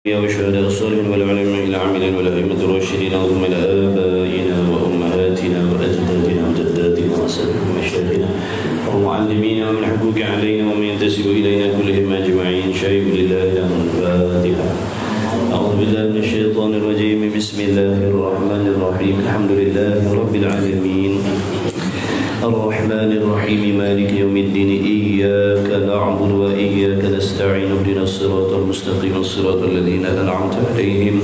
وشهداء الصالحين والعلماء العاملين والأئمة الراشدين اللهم إلى آبائنا وأمهاتنا وأجدادنا وجداتنا وأساتذتنا ومشايخنا ومعلمينا ومن حقوق علينا ومن ينتسب إلينا كلهم أجمعين شيء لله الفاتحة. أعوذ بالله من الشيطان الرجيم. بسم الله الرحمن الرحيم. الحمد لله رب العالمين الرحمن الرحيم مالك يوم الدين إياك نعبد وإياك نستعين اهدنا الصراط المستقيم صراط الذين أنعمت عليهم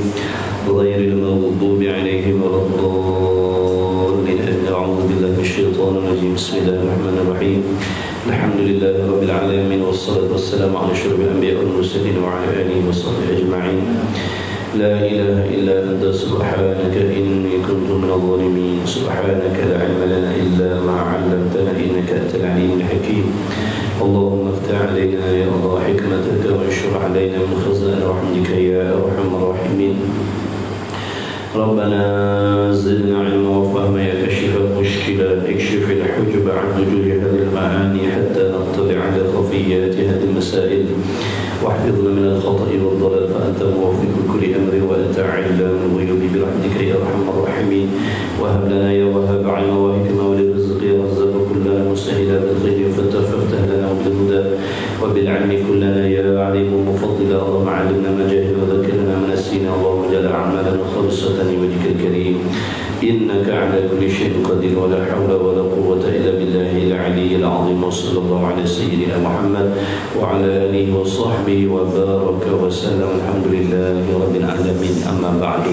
غير المغضوب عليهم ولا الضالين. أعوذ بالله من الشيطان الرجيم. بسم الله الرحمن الرحيم. الحمد لله رب العالمين والصلاة والسلام على أشرف الأنبياء والمرسلين وعلى آله وصحبه أجمعين. لا إله إلا أنت سبحانك إني كنت من الظالمين. سبحانك لا علم لنا إلا ما علمتنا إنك أنت العليم الحكيم. اللهم افتح علينا يا الله حكمتك وانشر علينا من خزائن رحمتك يا أرحم الراحمين. ربنا زدنا علما وفهما يا كاشف المشكلات اكشف الحجب عن وجوه هذه المعاني حتى نطلع على خفيات هذه المسائل واحفظنا من الخطأ والضلال فأنت موفق كل أمر وأنت علام الغيوب برحمتك يا أرحم الراحمين. وهب لنا يا وهاب علما وحكمة وللرزق يا رزاق كلنا مسهلا بالخير فافتح لنا بالهدى وبالعلم كلنا يا عليم مفضلا. اللهم علمنا ما جهل وذكرنا ما نسينا. اللهم اجعل أعمالنا خالصة لوجهك الكريم إنك على كل شيء قدير ولا حول ولا قوة إلا بالله العلي العظيم. وصلى الله على سيدنا محمد وعلى آله وصحبه وبارك وسلم. الحمد لله رب العالمين. أما بعد.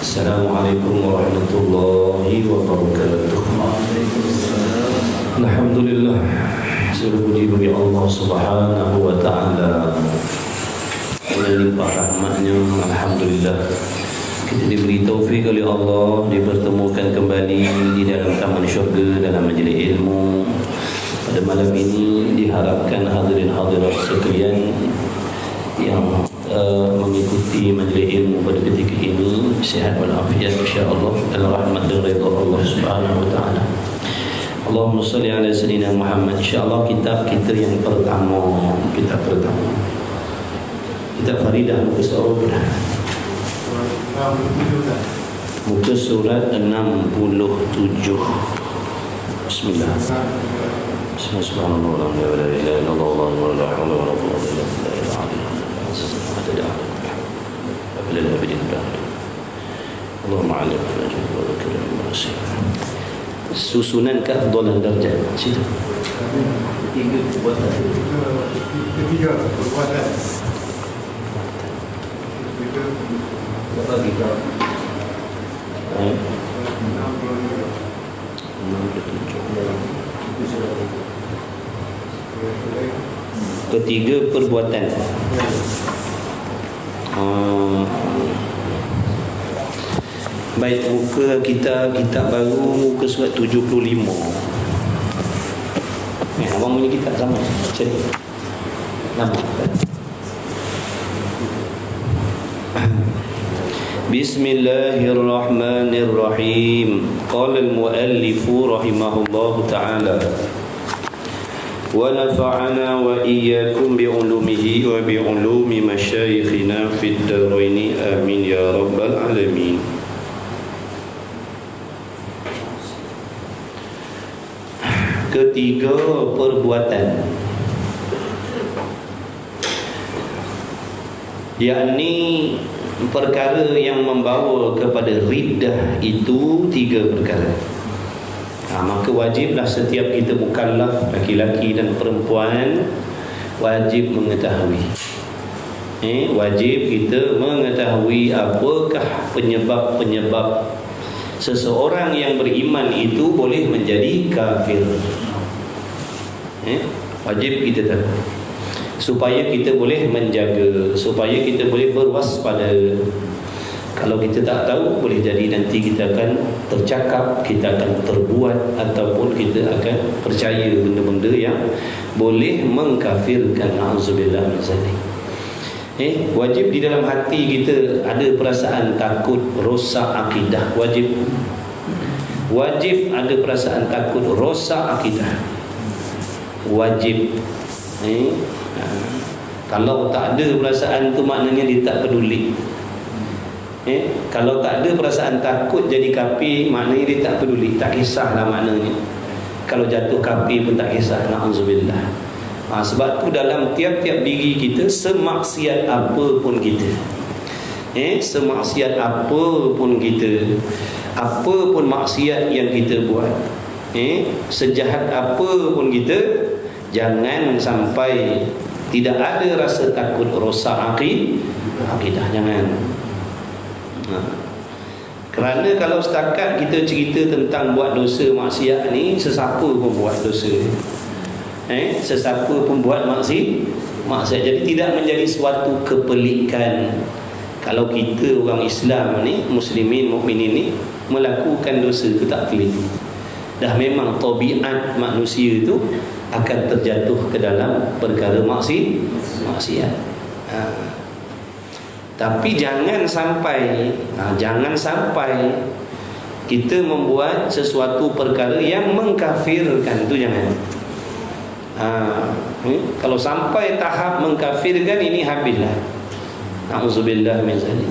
السلام عليكم ورحمة الله وبركاته. الحمد لله. Seluruh puji bagi Allah Subhanahu wa taala. Melimpah rahmatnya, alhamdulillah. Kita diberi taufik oleh Allah dipertemukan kembali di dalam taman syurga dalam majlis ilmu. Pada malam ini diharapkan hadirin hadirat sekalian yang mengikuti majlis ilmu pada ketika ini sihat walafiat insya-Allah dalam rahmat dan ridha Allah Subhanahu wa taala. Allahumma salli ala sayyidina Muhammad. Insya-Allah kitab kita yang pertama, kitab Faridah muka surat muka surat 67. Bismillah. Subhanallah wa la ilaha illallah wa la hawla wa la quwwata illa billah. Allahumma 'allimna wa dhakirna ma nasina. Susunan keafdalan darjat situ. Ketiga perbuatan. Berapa kita? Ketiga perbuatan. Baik, muka kita kitab baru muka surat 75. Abang punya kitab sama cari nama. Bismillahirrahmanirrahim. Qala al-muallif rahimahullahu ta'ala wa nafa'ana wa iyyakum bi 'ulumihi wa bi 'ulumi masyayikhina fid darain amin ya rabbal alamin. Ketiga perbuatan, yakni perkara yang membawa kepada riddah itu tiga perkara. Maka wajiblah setiap kita mukallaf, laki-laki dan perempuan, wajib mengetahui. Wajib kita mengetahui apakah penyebab-penyebab seseorang yang beriman itu boleh menjadi kafir. Wajib kita tahu supaya kita boleh menjaga, supaya kita boleh berwaspada. Kalau kita tak tahu, boleh jadi nanti kita akan tercakap, kita akan terbuat ataupun kita akan percaya benda-benda yang boleh mengkafirkan. Na'udzubillah min zalik. Wajib di dalam hati kita ada perasaan takut rosak akidah. Wajib ada perasaan takut rosak akidah. Wajib. Kalau tak ada perasaan tu maknanya dia tak peduli. Kalau tak ada perasaan takut jadi kafir, maknanya dia tak peduli, tak kisahlah maknanya. Kalau jatuh kafir pun tak kisah, na'udzubillah. Sebab tu dalam tiap-tiap diri kita, semaksiat apa pun kita, semaksiat apa pun kita, apa pun maksiat yang kita buat, sejahat apa pun kita, jangan sampai tidak ada rasa takut rosak akidah, jangan. Kerana kalau setakat kita cerita tentang buat dosa maksiat ni, sesiapa pun buat dosa, sesiapa pun buat maksiat. Jadi tidak menjadi suatu kepelikan kalau kita orang Islam ni, muslimin, mukminin ni melakukan dosa tu, tak pelik. Dah memang tabiat manusia itu akan terjatuh ke dalam perkara maksiat. Tapi jangan sampai kita membuat sesuatu perkara yang mengkafirkan, tu jangan. Kalau sampai tahap mengkafirkan, ini habislah. Na'udzubillah min zalik.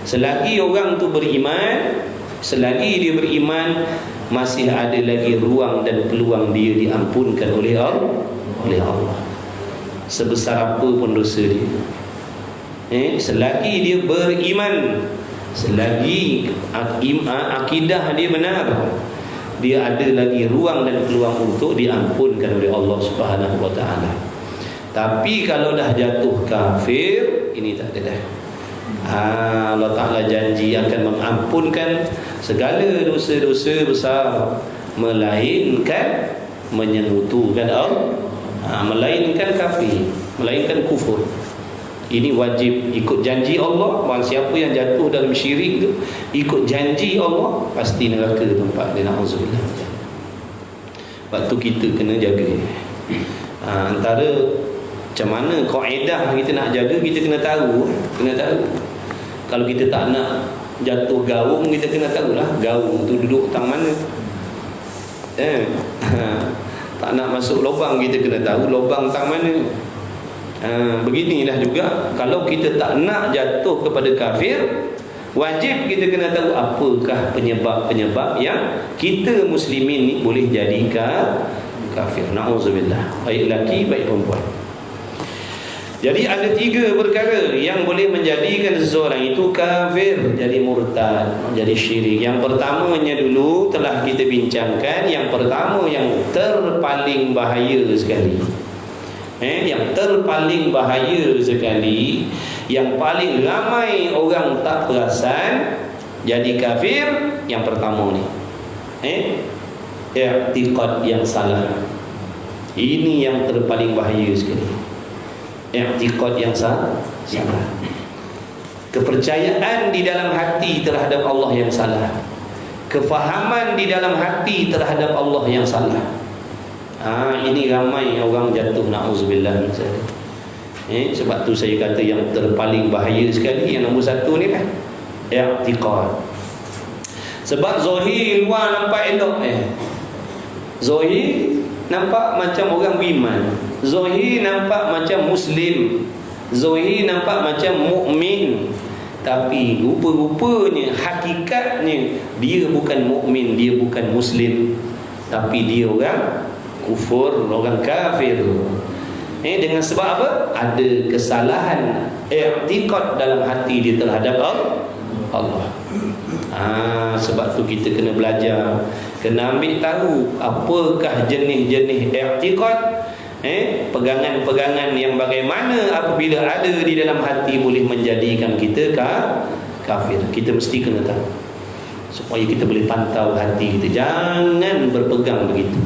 Selagi orang tu beriman, selagi dia beriman, masih ada lagi ruang dan peluang dia diampunkan oleh Allah. Sebesar apa pun dosa dia, selagi dia beriman, selagi akidah dia benar, dia ada lagi ruang dan peluang untuk diampunkan oleh Allah Subhanahu wa taala. Tapi kalau dah jatuh kafir, ini tak ada dah. Allah Ta'ala janji akan mengampunkan segala dosa-dosa besar, melainkan menyentuhkan Allah, melainkan kafir, melainkan kufur. Ini wajib ikut janji Allah. Bahawa siapa yang jatuh dalam syirik tu, ikut janji Allah, pasti neraka tempat dia. Na'udzubillah. Waktu kita kena jaga. Antara macam mana kaedah kita nak jaga, kita kena tahu. Kalau kita tak nak jatuh gaung, kita kena tahulah gaung tu duduk tang mana. Tak nak masuk lubang, kita kena tahu lubang tang mana. Beginilah juga kalau kita tak nak jatuh kepada kafir, wajib kita kena tahu apakah penyebab-penyebab yang kita muslimin ni boleh jadi kafir. Na'udzubillah. Baik lelaki, baik perempuan. Jadi ada 3 perkara yang boleh menjadikan seseorang itu kafir, jadi murtad, jadi syirik. Yang pertamanya dulu telah kita bincangkan. Yang pertama, yang terpaling bahaya sekali, yang terpaling bahaya sekali, yang paling ramai orang tak perasan jadi kafir, yang pertama ni, i'tiqad yang salah. Ini yang terpaling bahaya sekali. I'tiqad yang salah. Kepercayaan di dalam hati terhadap Allah yang salah. Kefahaman di dalam hati terhadap Allah yang salah. Ini ramai orang jatuh, na'udzubillah. Sebab tu saya kata yang terpaling bahaya sekali, yang nombor 1 ni kan, i'tiqad. Sebab zahir luar nampak elok, zahir nampak macam orang beriman, zahir nampak macam muslim, zahir nampak macam mukmin, tapi rupa-rupanya, hakikatnya dia bukan mukmin, dia bukan muslim, tapi dia orang kufur, orang kafir. Dengan sebab apa? Ada kesalahan i'tiqad dalam hati dia terhadap Allah. Sebab tu kita kena belajar, kena ambil tahu apakah jenis-jenis i'tiqad, pegangan-pegangan yang bagaimana apabila ada di dalam hati boleh menjadikan kita kafir. Kita mesti kena tahu supaya kita boleh pantau hati kita. Jangan berpegang begitu,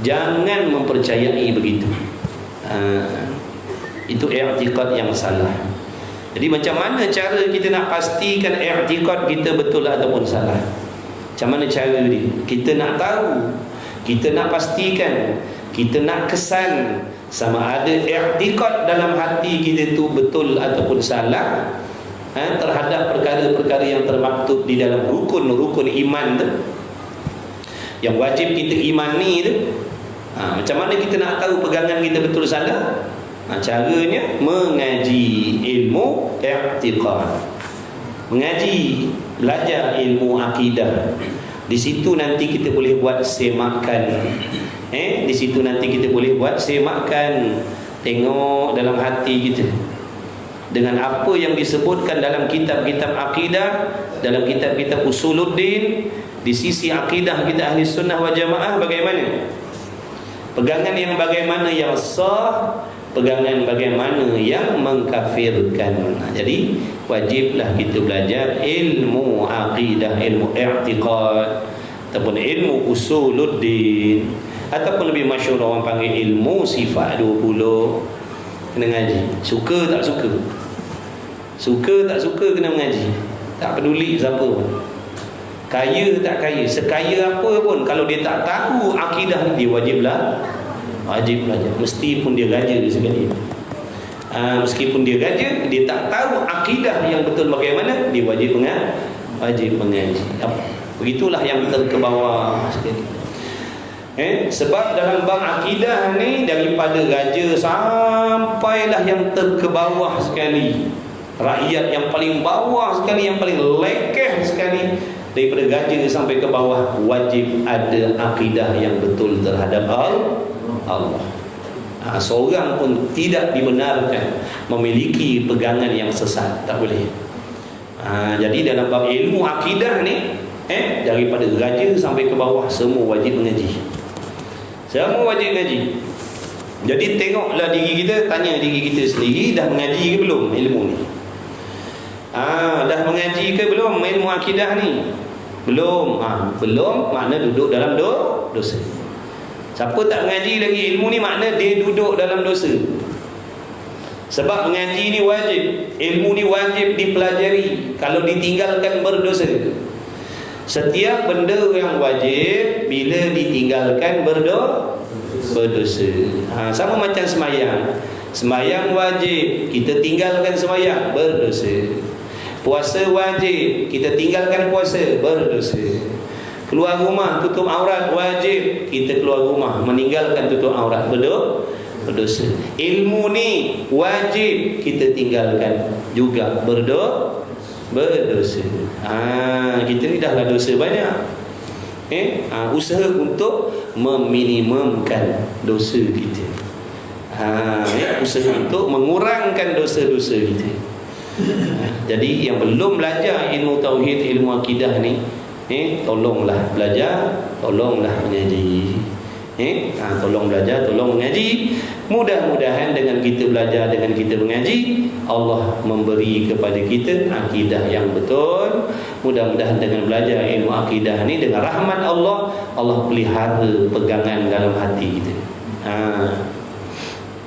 jangan mempercayai begitu. Itu i'tiqad yang salah. Jadi macam mana cara kita nak pastikan i'tiqad kita betul ataupun salah? Macam mana cara dia? Kita nak tahu, kita nak pastikan, kita nak kesan sama ada i'tiqad dalam hati kita tu betul ataupun salah terhadap perkara-perkara yang termaktub di dalam rukun-rukun iman tu, yang wajib kita imani tu. Macam mana kita nak tahu pegangan kita betul salah? Caranya mengaji ilmu i'tiqad, mengaji, belajar ilmu akidah. Di situ nanti kita boleh buat semakan. Di situ nanti kita boleh buat semakan. Tengok dalam hati kita, dengan apa yang disebutkan dalam kitab-kitab akidah, dalam kitab-kitab usuluddin, di sisi akidah kita ahli sunnah wal jamaah bagaimana? Pegangan yang bagaimana yang sah, pegangan bagaimana yang mengkafirkan. Jadi wajiblah kita belajar ilmu akidah, ilmu i'tiqad, ataupun ilmu usuluddin, ataupun lebih masyhur orang panggil ilmu sifat 20. Kena ngaji. Suka tak suka, suka tak suka kena mengaji. Tak peduli siapa pun, kaya tak kaya, sekaya apa pun, kalau dia tak tahu akidah ni, dia wajib belajar. Meskipun dia gaja sekali, meskipun dia gaja, dia tak tahu akidah yang betul bagaimana, dia wajib mengaji. Begitulah yang terkebawah sekali. Sebab dalam bab akidah ni, daripada gaja sampailah yang terkebawah sekali, rakyat yang paling bawah sekali, yang paling lekeh sekali, daripada gaja sampai ke bawah, wajib ada akidah yang betul terhadap Allah. Seorang pun tidak dibenarkan memiliki pegangan yang sesat, tak boleh. Jadi dalam bab ilmu akidah ni, daripada gaja sampai ke bawah, semua wajib mengaji. Semua wajib mengaji. Jadi tengoklah diri kita, tanya diri kita sendiri, dah mengaji ke belum ilmu ni? Dah mengaji ke belum ilmu akidah ni? Belum. Belum makna duduk dalam dosa. Siapa tak mengaji lagi ilmu ni, makna dia duduk dalam dosa. Sebab mengaji ni wajib, ilmu ni wajib dipelajari. Kalau ditinggalkan berdosa. Setiap benda yang wajib, bila ditinggalkan berdosa. Sama macam semayang. Semayang wajib, kita tinggalkan semayang, berdosa. Puasa wajib, kita tinggalkan puasa, berdosa. Keluar rumah tutup aurat wajib, kita keluar rumah meninggalkan tutup aurat, berdosa. Ilmu ni wajib, kita tinggalkan juga, berdosa. Kita ni dah dosa banyak. Usaha untuk meminimumkan dosa kita. Usaha untuk mengurangkan dosa-dosa kita. Jadi yang belum belajar ilmu tauhid, ilmu akidah ni, tolonglah belajar, tolonglah mengaji. Tolong belajar, tolong mengaji. Mudah-mudahan dengan kita belajar, dengan kita mengaji, Allah memberi kepada kita akidah yang betul. Mudah-mudahan dengan belajar ilmu akidah ni, dengan rahmat Allah, Allah pelihara pegangan dalam hati kita.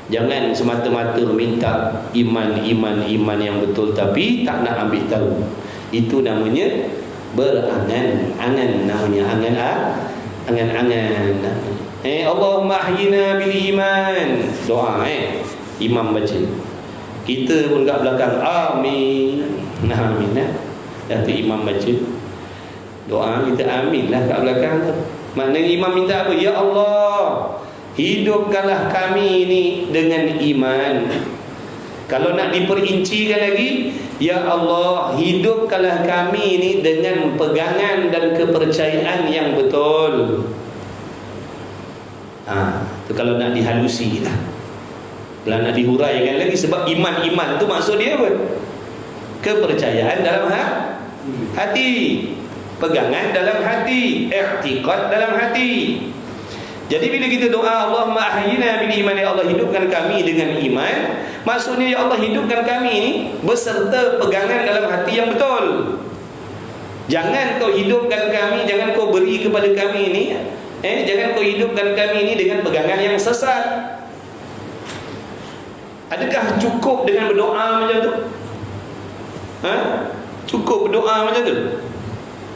Jangan semata-mata minta iman yang betul tapi tak nak ambil tahu. Itu namanya berangan-angan, namanya angan-angan. Allahumma ahyina bil iman. Doa imam baca. Kita pun kat belakang amin. Amin. Dah tu imam baca. Doa kita amin lah kat belakang tu. Maknanya imam minta apa? Ya Allah, hidupkanlah kami ni dengan iman. Kalau nak diperincikan lagi, ya Allah, hidupkanlah kami ni dengan pegangan dan kepercayaan yang betul. Tu kalau nak dihalusi lah. Kalau nak dihuraikan lagi, sebab iman tu maksud dia apa? Kepercayaan dalam hati, pegangan dalam hati, i'tiqad dalam hati. Jadi bila kita doa Allahumma ahyina bil iman, ya Allah hidupkan kami dengan iman, maksudnya ya Allah hidupkan kami ini beserta pegangan dalam hati yang betul. Jangan kau hidupkan kami, jangan kau beri kepada kami ini, jangan kau hidupkan kami ini dengan pegangan yang sesat. Adakah cukup dengan berdoa macam tu? Cukup berdoa macam tu?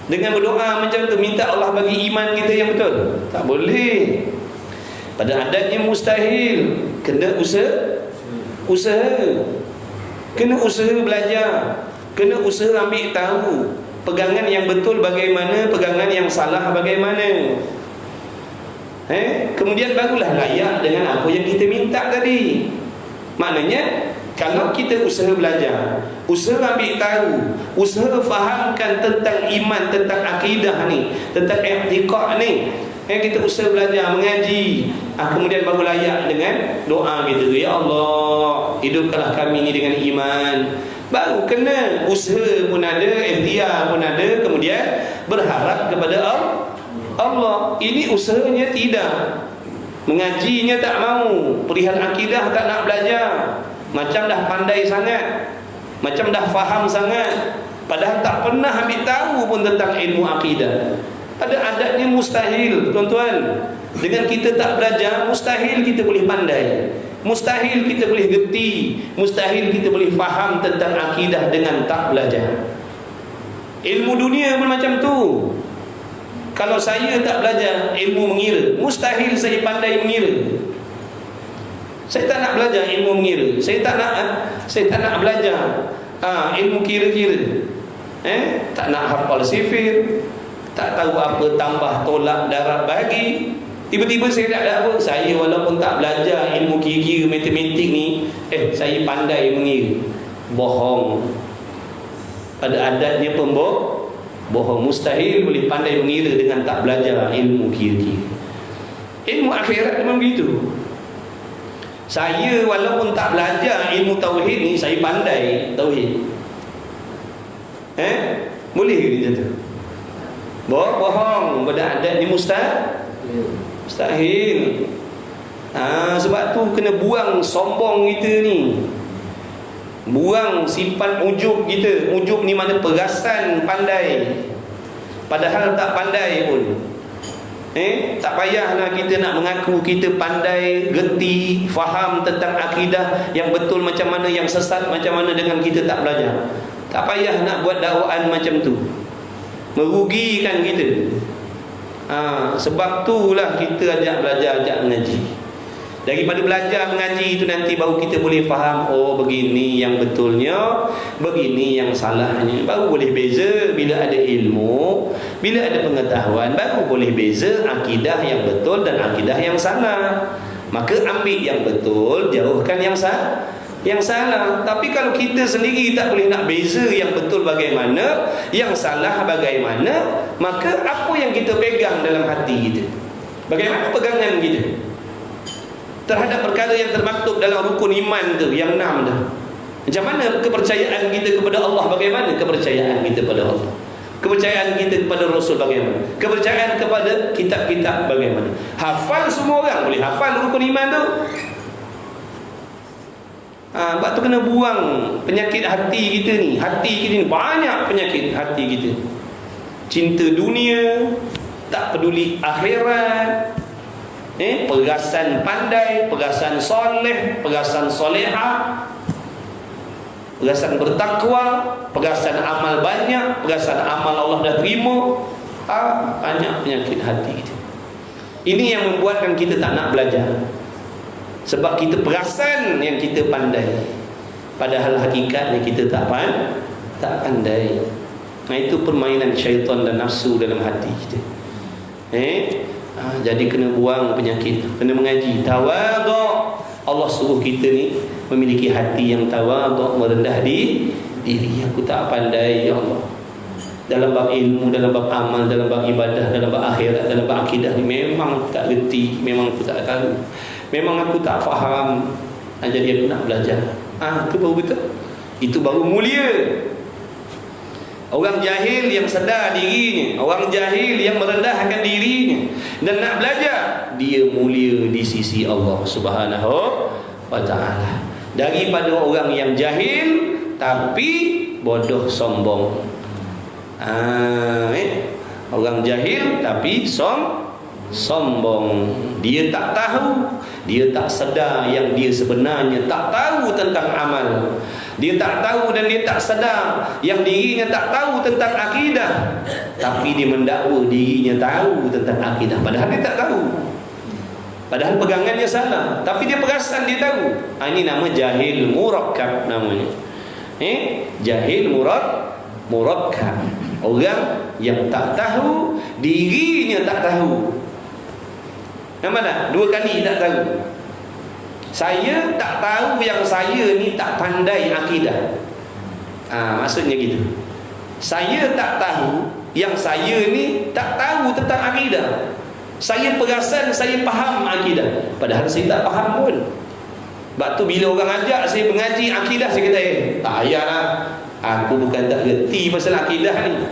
Dengan berdoa macam tu minta Allah bagi iman kita yang betul? Tak boleh. Pada adatnya mustahil. Kena usaha. Kena usaha belajar. Kena usaha ambil tahu pegangan yang betul bagaimana, pegangan yang salah bagaimana. Kemudian barulah layak dengan apa yang kita minta tadi. Maknanya kalau kita usaha belajar, usaha ambil tahu, usaha fahamkan tentang iman, tentang akidah ni, tentang i'tiqad ni, kita usaha belajar, mengaji, kemudian baru layak dengan doa kita, ya Allah, hidupkanlah kami ni dengan iman. Baru kena usaha pun ada, ikhtiar pun ada, kemudian berharap kepada Allah. Ini usahanya tidak. Mengajinya tak mau, perihal akidah tak nak belajar. Macam dah pandai sangat, macam dah faham sangat, padahal tak pernah ambil tahu pun tentang ilmu akidah. Pada adatnya mustahil, tuan-tuan. Dengan kita tak belajar, mustahil kita boleh pandai, mustahil kita boleh gerti, mustahil kita boleh faham tentang akidah dengan tak belajar. Ilmu dunia pun macam tu. Kalau saya tak belajar ilmu mengira, mustahil saya pandai mengira. Saya tak nak belajar ilmu mengira, saya tak nak belajar ilmu kira-kira, tak nak hafal sifir, tak tahu apa tambah, tolak, darab, bagi. Tiba-tiba saya tak ada apa, saya walaupun tak belajar ilmu kira-kira, matematik ni, saya pandai mengira. Bohong. Pada adatnya bohong. Mustahil boleh pandai mengira dengan tak belajar ilmu kira-kira. Ilmu akhirat memang begitu. Saya walaupun tak belajar ilmu tauhid ni, saya pandai tauhid. Boleh ke dia tu? Bohong. Pada adat ni mustahil. Sebab tu kena buang sombong kita ni, buang sifat ujub kita. Ujub ni mana perasan pandai, padahal tak pandai pun. Tak payahlah kita nak mengaku kita pandai, gerti, faham tentang akidah yang betul macam mana, yang sesat macam mana, dengan kita tak belajar. Tak payah nak buat dakwaan macam tu, merugikan kita. Sebab itulah kita ajak belajar, ajak mengaji. Daripada belajar mengaji itu nanti baru kita boleh faham, oh begini yang betulnya, begini yang salahnya. Baru boleh beza. Bila ada ilmu, bila ada pengetahuan, baru boleh beza akidah yang betul dan akidah yang salah. Maka ambil yang betul, jauhkan yang salah. Tapi kalau kita sendiri tak boleh nak beza yang betul bagaimana, yang salah bagaimana, maka apa yang kita pegang dalam hati kita? Bagaimana pegangan kita terhadap perkara yang termaktub dalam rukun iman tu, yang 6 tu? Macam mana kepercayaan kita kepada Allah? Bagaimana kepercayaan kita kepada Allah? Kepercayaan kita kepada Rasul bagaimana? Kepercayaan kepada kitab-kitab bagaimana? Hafal, semua orang boleh hafal rukun iman tu. Sebab tu kena buang penyakit hati kita ni. Hati kita ni banyak penyakit hati kita. Cinta dunia, tak peduli akhirat, perasan pandai, perasan soleh, perasan solehah, perasan bertakwa, perasan amal banyak, perasan amal Allah dah terima. Banyak penyakit hati kita. Ini yang membuatkan kita tak nak belajar. Sebab kita perasan yang kita pandai, padahal hakikatnya kita tak pandai. Itu permainan syaitan dan nafsu dalam hati kita. Jadi kena buang penyakit, kena mengaji, tawaduk. Allah suruh kita ni memiliki hati yang tawaduk, merendah diri. Aku tak pandai, ya Allah, dalam bab ilmu, dalam bab amal, dalam bab ibadah, dalam bab akhirat, dalam bab akidah ni memang aku tak reti, memang aku tak tahu, memang aku tak faham. Jadi aku nak belajar. Itu baru betul, itu baru mulia. Orang jahil yang sedar dirinya, orang jahil yang merendahkan dirinya dan nak belajar, dia mulia di sisi Allah Subhanahu wa ta'ala, daripada orang yang jahil tapi bodoh sombong. Orang jahil tapi sombong. Dia tak tahu, dia tak sedar yang dia sebenarnya tak tahu tentang amal. Dia tak tahu dan dia tak sedar yang dirinya tak tahu tentang akidah, tapi dia mendakwa dirinya tahu tentang akidah, padahal dia tak tahu. Padahal pegangannya salah, tapi dia perasan dia tahu. Ini nama jahil murakkab namanya. Jahil murakkab. Orang yang tak tahu, dirinya tak tahu. Nampak tak? 2 kali tak tahu. Saya tak tahu yang saya ni tak pandai akidah. Maksudnya gitu. Saya tak tahu yang saya ni tak tahu tentang akidah. Saya perasan saya faham akidah, padahal saya tak faham pun. Sebab tu bila orang ajak saya mengaji akidah, saya kata tak payahlah, aku bukan tak reti pasal akidah ni.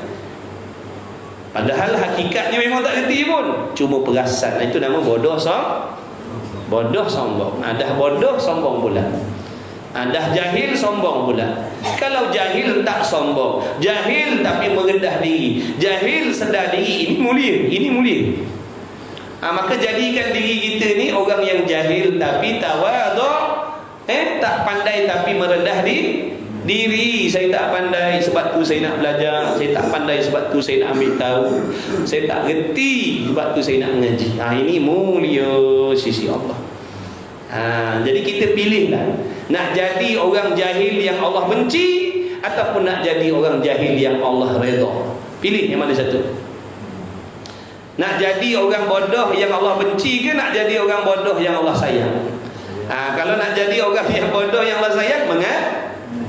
Padahal hakikatnya memang tak reti pun, cuma perasan. Itu nama bodoh sombong. Dah bodoh sombong pula. Dah jahil sombong pula. Kalau jahil tak sombong, jahil tapi merendah diri, jahil sedar diri, ini mulia. Maka jadikan diri kita ni orang yang jahil tapi tawadhu, tak pandai tapi merendah diri. Saya tak pandai, sebab tu saya nak belajar. Saya tak pandai, sebab tu saya nak ambil tahu. Saya tak reti, sebab tu saya nak mengaji. Ini mulia sisi Allah. Jadi kita pilihlah, nak jadi orang jahil yang Allah benci ataupun nak jadi orang jahil yang Allah redha. Pilih yang mana satu. Nak jadi orang bodoh yang Allah benci ke nak jadi orang bodoh yang Allah sayang? Kalau nak jadi orang yang bodoh yang Allah sayang,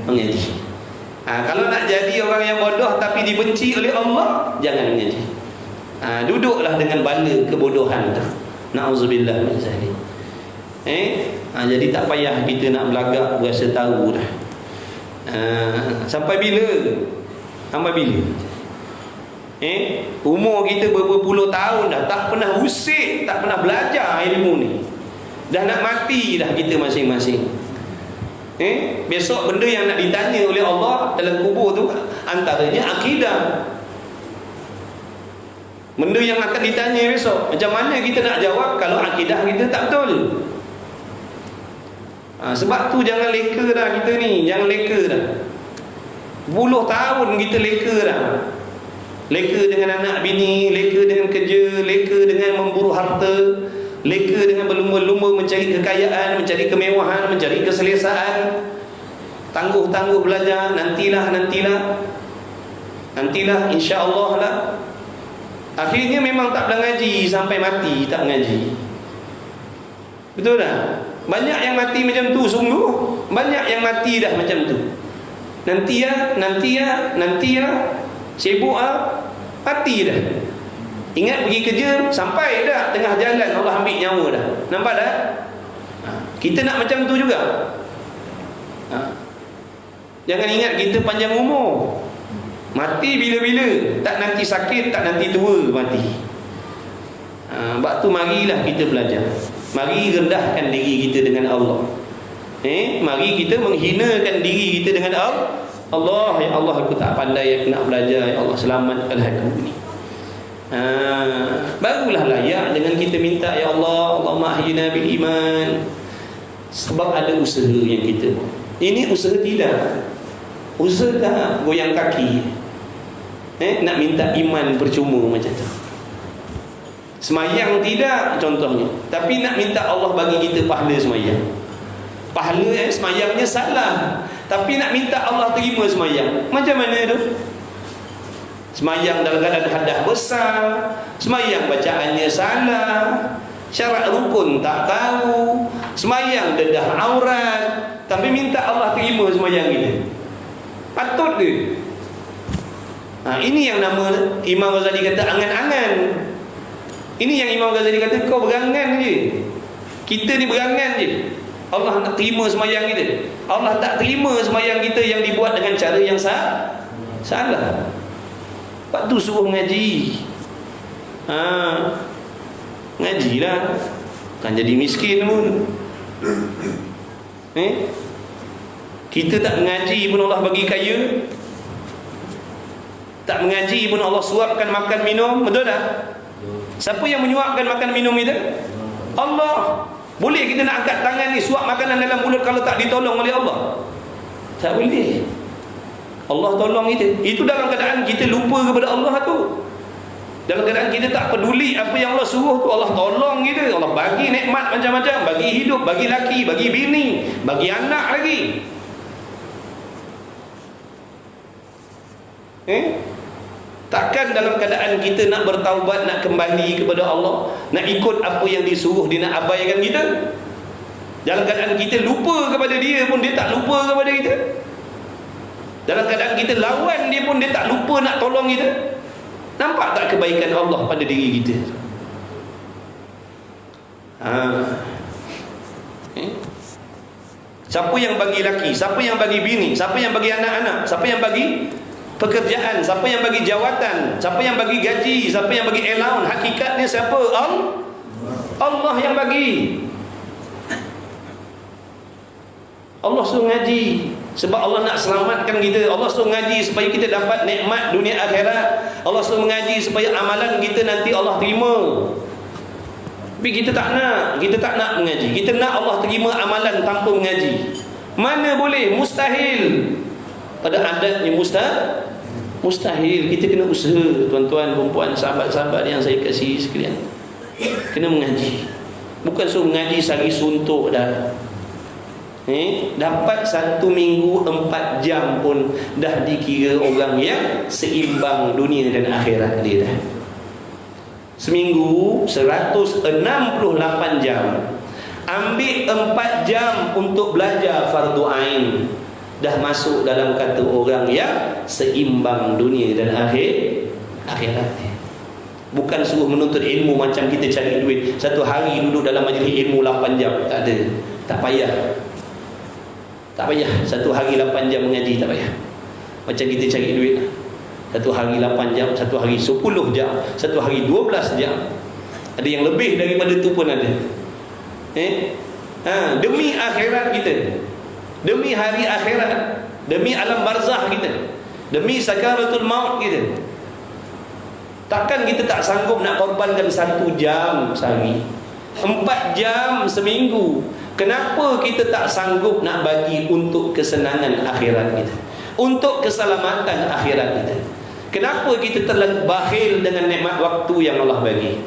mengaji. Kalau nak jadi orang yang bodoh tapi dibenci oleh Allah, jangan mengaji. Duduklah dengan bala kebodohan tu. Na'udzubillah min zalik. Jadi tak payah kita nak belagak rasa tahu dah. Sampai bila? Umur kita berpuluh tahun dah tak pernah usik, tak pernah belajar ilmu ni. Dah nak mati dah kita masing-masing. Besok benda yang nak ditanya oleh Allah dalam kubur tu antaranya akidah. Benda yang akan ditanya besok, macam mana kita nak jawab kalau akidah kita tak betul? Sebab tu jangan leka dah kita ni. Jangan leka dah. Puluh tahun kita leka dah. Leka dengan anak bini, leka dengan kerja, leka dengan memburu harta, leka dengan berlumba-lumba mencari kekayaan, mencari kemewahan, mencari keselesaan. Tangguh-tangguh belajar. Nantilah insya-Allah lah. Akhirnya memang tak pernah ngaji sampai mati, tak ngaji. Betul tak? Banyak yang mati macam tu, sungguh. Banyak yang mati dah macam tu. Nanti ya, sibuk mati dah. Ingat pergi kerja, sampai dah tengah jalan Allah ambil nyawa dah. Nampak dah? Kita nak macam tu juga. Jangan ingat kita panjang umur. Mati bila-bila. Tak nanti sakit, tak nanti tua mati. Sebab tu marilah kita belajar. Mari rendahkan diri kita dengan Allah. Mari kita menghinakan diri kita dengan Allah. Ya Allah, aku tak pandai, aku nak belajar. Ya Allah, selamatkanlah aku ni. Barulah layak dengan kita minta, ya Allah, Allahumma ahyina bil iman. Sebab ada usaha yang kita buat. Ini usaha tidak. Usaha tak goyang kaki. Nak minta iman percuma macam tu. Semayang tidak contohnya, tapi nak minta Allah bagi kita pahala semayang. Pahala semayangnya salah, tapi nak minta Allah terima semayang. Macam mana tu? Semayang dalam keadaan hadas besar, semayang bacaannya salah, syarat rukun tak tahu, semayang dedah aurat, tapi minta Allah terima semayang kita. Patut dia. Ini yang nama Imam Ghazali kata angan-angan. Ini yang Imam Ghazali kata kau berangan je. Kita ni berangan je. Allah tak terima semayang kita. Allah tak terima semayang kita yang dibuat dengan cara yang salah. Lepas tu suruh mengaji. Ngajilah. Kan jadi miskin pun. Kita tak mengaji pun Allah bagi kaya. Tak mengaji pun Allah suapkan makan minum. Betul tak? Siapa yang menyuapkan makan minum itu? Allah. Boleh kita nak angkat tangan ni suap makanan dalam mulut kalau tak ditolong oleh Allah? Tak boleh. Allah tolong kita. Itu dalam keadaan kita lupa kepada Allah tu. Dalam keadaan kita tak peduli apa yang Allah suruh tu, Allah tolong kita. Allah bagi nikmat macam-macam, bagi hidup, bagi laki, bagi bini, bagi anak lagi. Takkan dalam keadaan kita nak bertaubat, nak kembali kepada Allah, nak ikut apa yang disuruh, dia nak abaikan kita? Dalam keadaan kita lupa kepada dia pun dia tak lupa kepada kita. Dalam keadaan kita lawan dia pun dia tak lupa nak tolong kita. Nampak tak kebaikan Allah pada diri kita? Siapa yang bagi laki, siapa yang bagi bini, siapa yang bagi anak-anak, siapa yang bagi pekerjaan, siapa yang bagi jawatan, siapa yang bagi gaji, siapa yang bagi allowance? Hakikatnya siapa? Allah yang bagi. Allah suruh ngaji sebab Allah nak selamatkan kita. Allah suruh ngaji supaya kita dapat nikmat dunia akhirat. Allah suruh mengaji supaya amalan kita nanti Allah terima. Tapi kita tak nak mengaji. Kita nak Allah terima amalan tanpa mengaji. Mana boleh? Mustahil. Pada adatnya mustahil. Kita kena usaha, tuan-tuan, perempuan, sahabat-sahabat yang saya kasih sekalian. Kena mengaji. Bukan suruh mengaji sehari suntuk dah. Dapat 1 minggu 4 jam pun dah dikira orang yang seimbang dunia dan akhirat dia dah. Seminggu 168 jam. Ambil 4 jam untuk belajar fardu ain, dah masuk dalam kata orang yang seimbang dunia dan akhirat. Bukan suruh menuntut ilmu macam kita cari duit. Satu hari duduk dalam majlis ilmu 8 jam. Tak ada. Tak payah. Satu hari 8 jam mengaji, tak payah. Macam kita cari duit. Satu hari 8 jam, satu hari 10 jam, satu hari 12 jam. Ada yang lebih daripada itu pun ada. Demi akhirat kita, demi hari akhirat, demi alam barzah kita, demi sakaratul maut kita. Takkan kita tak sanggup nak korbankan 1 jam sehari, 4 jam seminggu. Kenapa kita tak sanggup nak bagi untuk kesenangan akhirat kita, untuk keselamatan akhirat kita? Kenapa kita terlalu bakhil dengan nikmat waktu yang Allah bagi?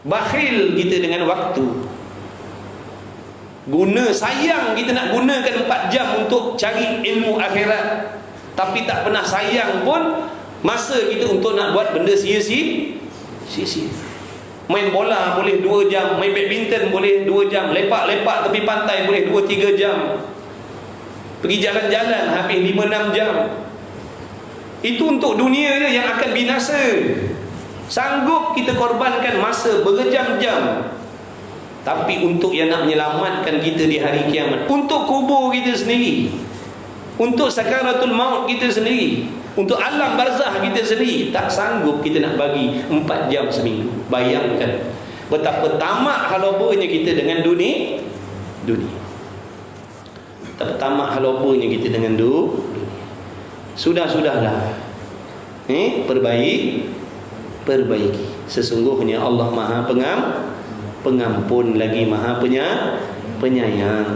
Bakhil kita dengan waktu. Sayang kita nak gunakan 4 jam untuk cari ilmu akhirat, tapi tak pernah sayang pun masa kita untuk nak buat benda sia-sia. Main bola boleh 2 jam, main badminton boleh 2 jam, lepak-lepak tepi pantai boleh 2-3 jam, pergi jalan-jalan habis 5-6 jam. Itu untuk dunia yang akan binasa. Sanggup kita korbankan masa berjam-jam. Tapi untuk yang nak menyelamatkan kita di hari kiamat, untuk kubur kita sendiri, untuk sakaratul maut kita sendiri, untuk alam barzah kita sendiri, tak sanggup kita nak bagi 4 jam seminggu. Bayangkan betapa tamak halobanya kita dengan dunia. Betapa tamak halobanya kita dengan dunia. Sudahlah. Perbaiki. Sesungguhnya Allah Maha Pengampun lagi Maha Penyayang.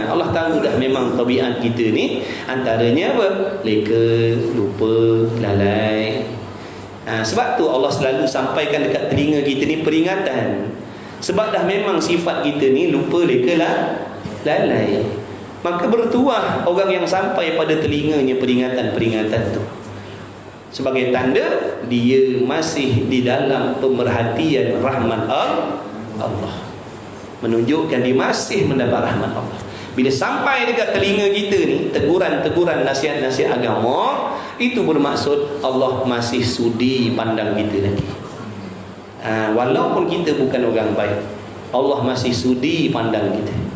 Allah tahu dah memang tabiat kita ni antaranya apa? Leka, lupa, lalai. Sebab tu Allah selalu sampaikan dekat telinga kita ni peringatan. Sebab dah memang sifat kita ni lupa, leka, lalai. Maka bertuah orang yang sampai pada telinganya peringatan-peringatan tu, sebagai tanda dia masih di dalam pemerhatian rahmat Allah, menunjukkan dia masih mendapat rahmat Allah. Bila sampai dekat telinga kita ni teguran-teguran, nasihat-nasihat agama, itu bermaksud Allah masih sudi pandang kita lagi. Walaupun kita bukan orang baik, Allah masih sudi pandang kita.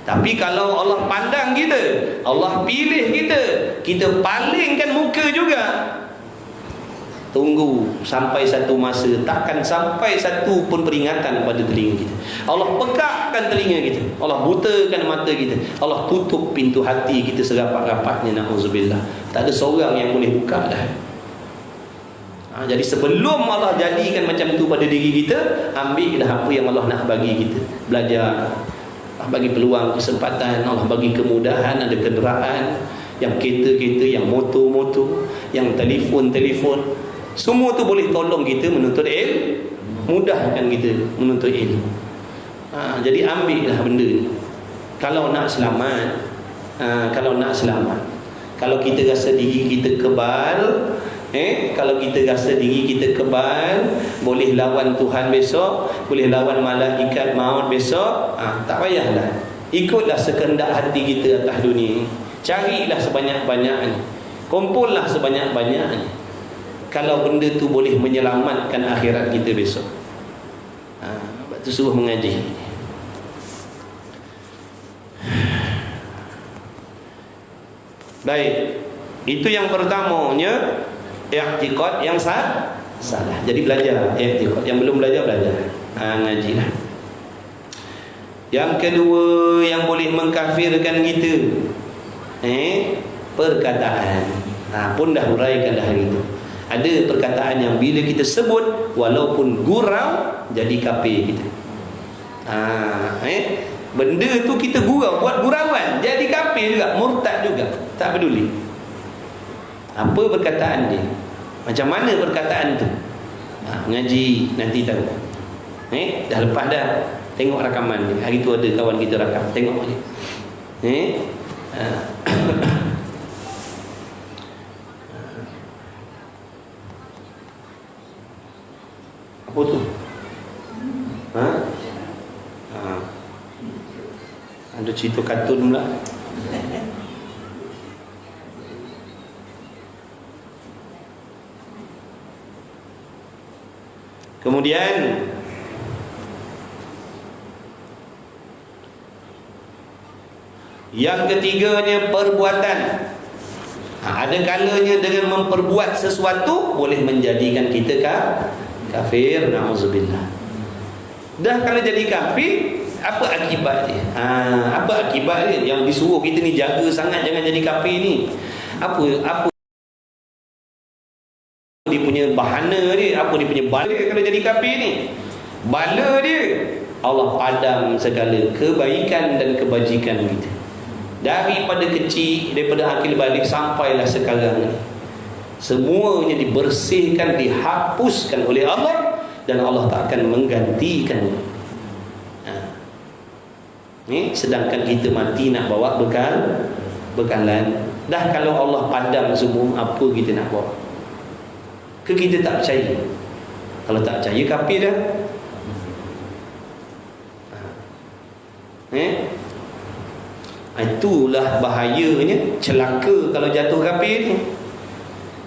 Tapi kalau Allah pandang kita, Allah pilih kita, kita palingkan muka juga, tunggu sampai satu masa takkan sampai satu pun peringatan pada telinga kita. Allah pekakkan telinga kita, Allah butakan mata kita, Allah tutup pintu hati kita serapat-rapatnya. Na'udzubillah. Tak ada seorang yang boleh buka dah. Jadi sebelum Allah jadikan macam tu pada diri kita, ambil dah apa yang Allah nak bagi kita. Belajar, Allah bagi peluang, kesempatan, Allah bagi kemudahan, ada kenderaan, yang kereta-kereta, yang motor-motor, yang telefon-telefon. Semua tu boleh tolong kita menuntut ilmu, mudahkan kita menuntut ilmu. Jadi ambillah benda ni. Kalau nak selamat, kalau kita rasa diri kita kebal, Kalau kita rasa diri kita kebal, boleh lawan Tuhan besok, boleh lawan malaikat maut besok, tak payahlah. Ikutlah sekehendak hati kita atas dunia ini. Carilah sebanyak-banyaknya, kumpullah sebanyak-banyaknya, kalau benda tu boleh menyelamatkan akhirat kita besok. Sebab tu suruh mengaji. Baik, itu yang pertamanya, i'tiqad yang salah. Jadi belajar i'tiqad. Yang belum belajar, ngajilah. Yang kedua yang boleh mengkafirkan kita, perkataan. Pun dah huraikan dah hari itu. Ada perkataan yang bila kita sebut, walaupun gurau, jadi kafir kita. Benda tu kita gurau, buat gurauan, jadi kafir juga, murtad juga. Tak peduli apa perkataan dia, macam mana perkataan tu. Ngaji nanti tahu. Dah lepas dah. Tengok rakaman ni. Hari tu ada kawan kita rakam, tengok je. Apa tu? Ada cerita kartun pula. Kemudian yang ketiganya, perbuatan. Ada kalanya dengan memperbuat sesuatu boleh menjadikan kita kafir, na'udzubillah. Dah kalau jadi kafir, apa akibat dia? Apa akibat dia? Yang disuruh kita ni jaga sangat jangan jadi kafir ni. Apa dia punya bahana dia? Apa dia punya bala dia kalau jadi kafir ni? Bala dia, Allah padam segala kebaikan dan kebajikan kita. Daripada kecil, daripada akil balik sampailah sekarang ni, semuanya dibersihkan, dihapuskan oleh Allah, dan Allah tak akan menggantikan. Sedangkan kita mati nak bawa bekalan. Dah kalau Allah padam semua, apa kita nak bawa? Ke kita tak percaya? Kalau tak percaya, kafir dah. Itulah bahayanya, celaka kalau jatuh kafir ni.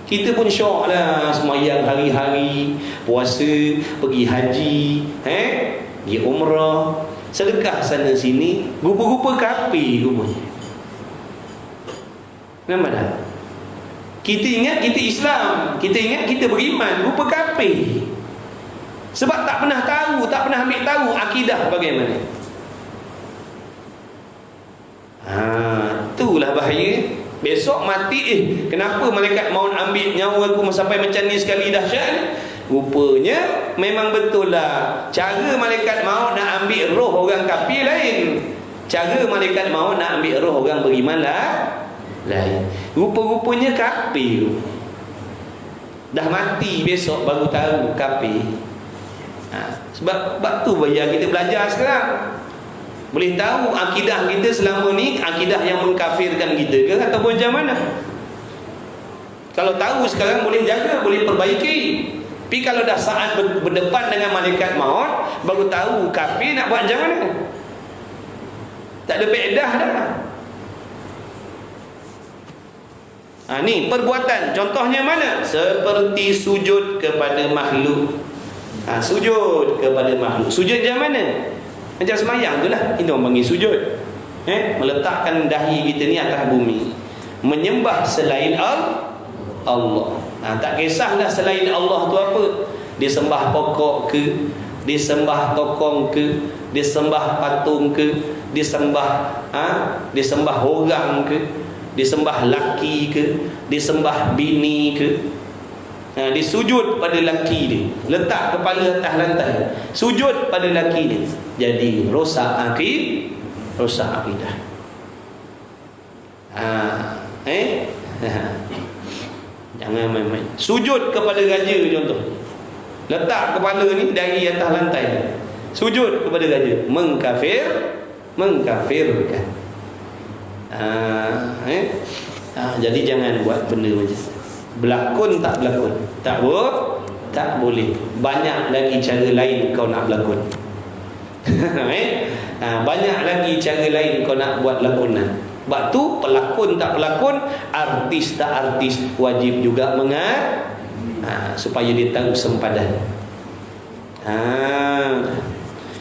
Kita pun syok lah, semayang hari-hari, puasa, pergi haji, pergi umrah, sedekah sana sini, rupa-rupa kafir rupanya. Nampak tak? Kita ingat kita Islam, kita ingat kita beriman, rupa kafir. Sebab tak pernah tahu, tak pernah ambil tahu akidah bagaimana. Itulah bahaya. Besok mati, kenapa malaikat maut ambil nyawa aku sampai macam ni sekali dahsyat? Rupanya memang betul lah, cara malaikat maut nak ambil roh orang kafir lain, cara malaikat maut nak ambil roh orang beriman lain. Rupa-rupanya kafir. Dah mati besok baru tahu kafir. Sebab tu biar kita belajar sekarang, boleh tahu akidah kita selama ni akidah yang mengkafirkan kita ke ataupun macam mana. Kalau tahu sekarang boleh jaga, boleh perbaiki. Tapi kalau dah saat berdepan dengan malaikat maut baru tahu kafir, nak buat macam mana? Tak ada faedah dah. Ni perbuatan, contohnya mana? Seperti sujud kepada makhluk. Sujud kepada makhluk. Sujud macam mana? Macam semayang tu lah. Ini orang panggil sujud. Meletakkan dahi kita ni atas bumi, menyembah selain Allah. Tak kisahlah selain Allah tu apa. Dia sembah pokok ke, dia sembah tokong ke, dia sembah patung ke, dia sembah orang ke, dia sembah laki ke, dia sembah bini ke. Dia sujud pada laki dia, letak kepala atas lantai, sujud pada laki dia. Jadi rosak akidah. Jangan main-main. Sujud kepada raja contoh, letak kepala ni dari atas lantai, sujud kepada raja, mengkafirkan. Jadi jangan buat benda macam tu. Berlakon tak berlakon? Tak boleh. Banyak lagi cara lain kau nak berlakon. Banyak lagi cara lain kau nak buat lakonan. Sebab tu pelakon tak pelakon, artis tak artis, wajib juga supaya dia tahu sempadan.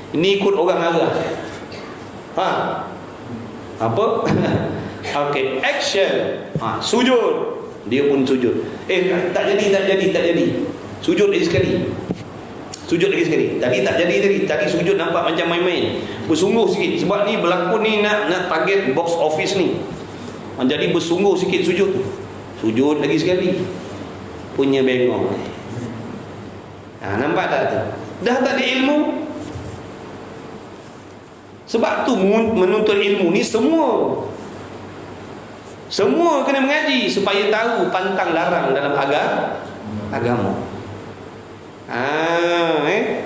Ini ikut orang arah. Apa? Okey, action. Sujud. Dia pun sujud. Tak jadi. Sujud lagi sekali. Tadi tak jadi. Tadi sujud nampak macam main-main. Bersungguh sikit. Sebab ni berlakon ni nak target box office ni. Jadi bersungguh sikit sujud. Sujud lagi sekali. Punya bengong. Nampak tak tu? Dah tak ada ilmu. Sebab tu menuntut ilmu ni semua kena mengaji supaya tahu pantang larang dalam agama.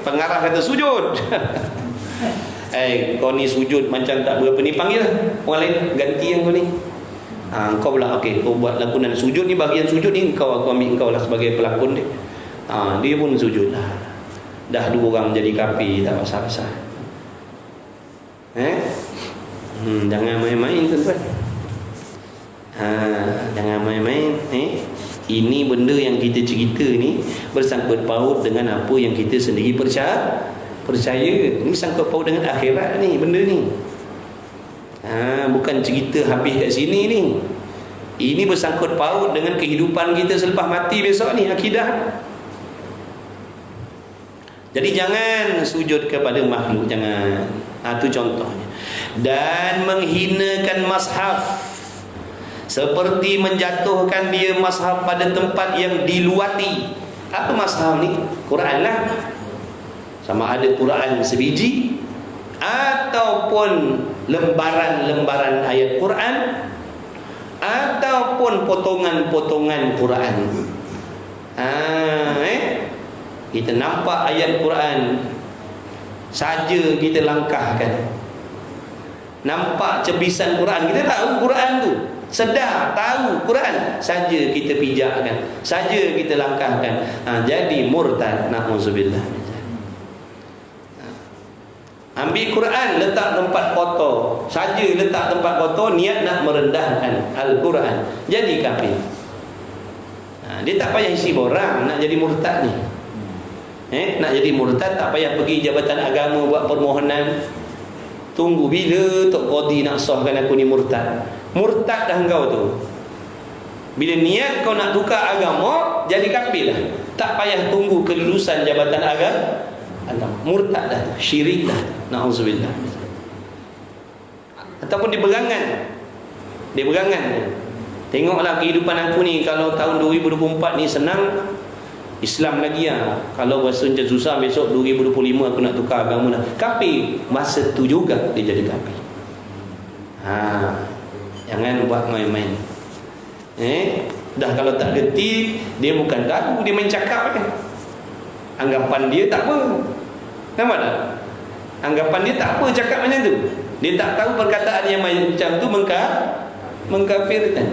Pengarah kata sujud. Kau ni sujud macam tak berapa ni, panggil orang lain ganti yang kau ni. Kau pula okey, kau buat lakonan sujud ni, bahagian sujud ni aku ambil kau lah sebagai pelakon dia. Dia pun sujud lah. Dah 2 orang jadi kapi, tak pasal-pasal. Jangan main-main tuan-tuan. Jangan main-main. Ini benda yang kita cerita ni bersangkut paut dengan apa yang kita sendiri percaya. Ini sangkut paut dengan akhirat ni benda ni. Bukan cerita habis kat sini ni. Ini bersangkut paut dengan kehidupan kita selepas mati besok ni, akidah. Jadi jangan sujud kepada makhluk, jangan. Itu contohnya. Dan menghinakan mushaf, seperti menjatuhkan dia mushaf pada tempat yang diluati. Apa mushaf ni? Quran lah. Sama ada Quran sebiji ataupun lembaran-lembaran ayat Quran ataupun potongan-potongan Quran. Kita nampak ayat Quran saja kita langkahkan. Nampak cebisan Quran, kita tahu Quran tu, sedar tahu Quran, saja kita pijakkan, saja kita langkahkan. Jadi murtad, na'udzubillah. Ambil Quran letak tempat kotor, saja letak tempat kotor, niat nak merendahkan Al-Quran, jadi kafir. Dia tak payah isi borang nak jadi murtad ni. Nak jadi murtad tak payah pergi Jabatan Agama buat permohonan. Tunggu bila Tok Qadi nak sahkan aku ni murtad. Murtad dah engkau tu. Bila niat kau nak tukar agama, jadi kafir lah. Tak payah tunggu kelulusan Jabatan Agama. Murtad dah, syirik dah. Na'udzubillah. Ataupun di berangan. Tengoklah kehidupan aku ni, kalau tahun 2024 ni senang, Islam lagi lah. Kalau rasa macam susah, besok 2025 aku nak tukar agama dah, kafir. Masa tu juga dia jadi kafir. Jangan buat main-main. Dah kalau tak reti, dia bukan tahu, dia main cakap kan. Anggapan dia tak apa. Nampak tak? Anggapan dia tak apa cakap macam tu. Dia tak tahu perkataan yang macam tu mengkafirkan.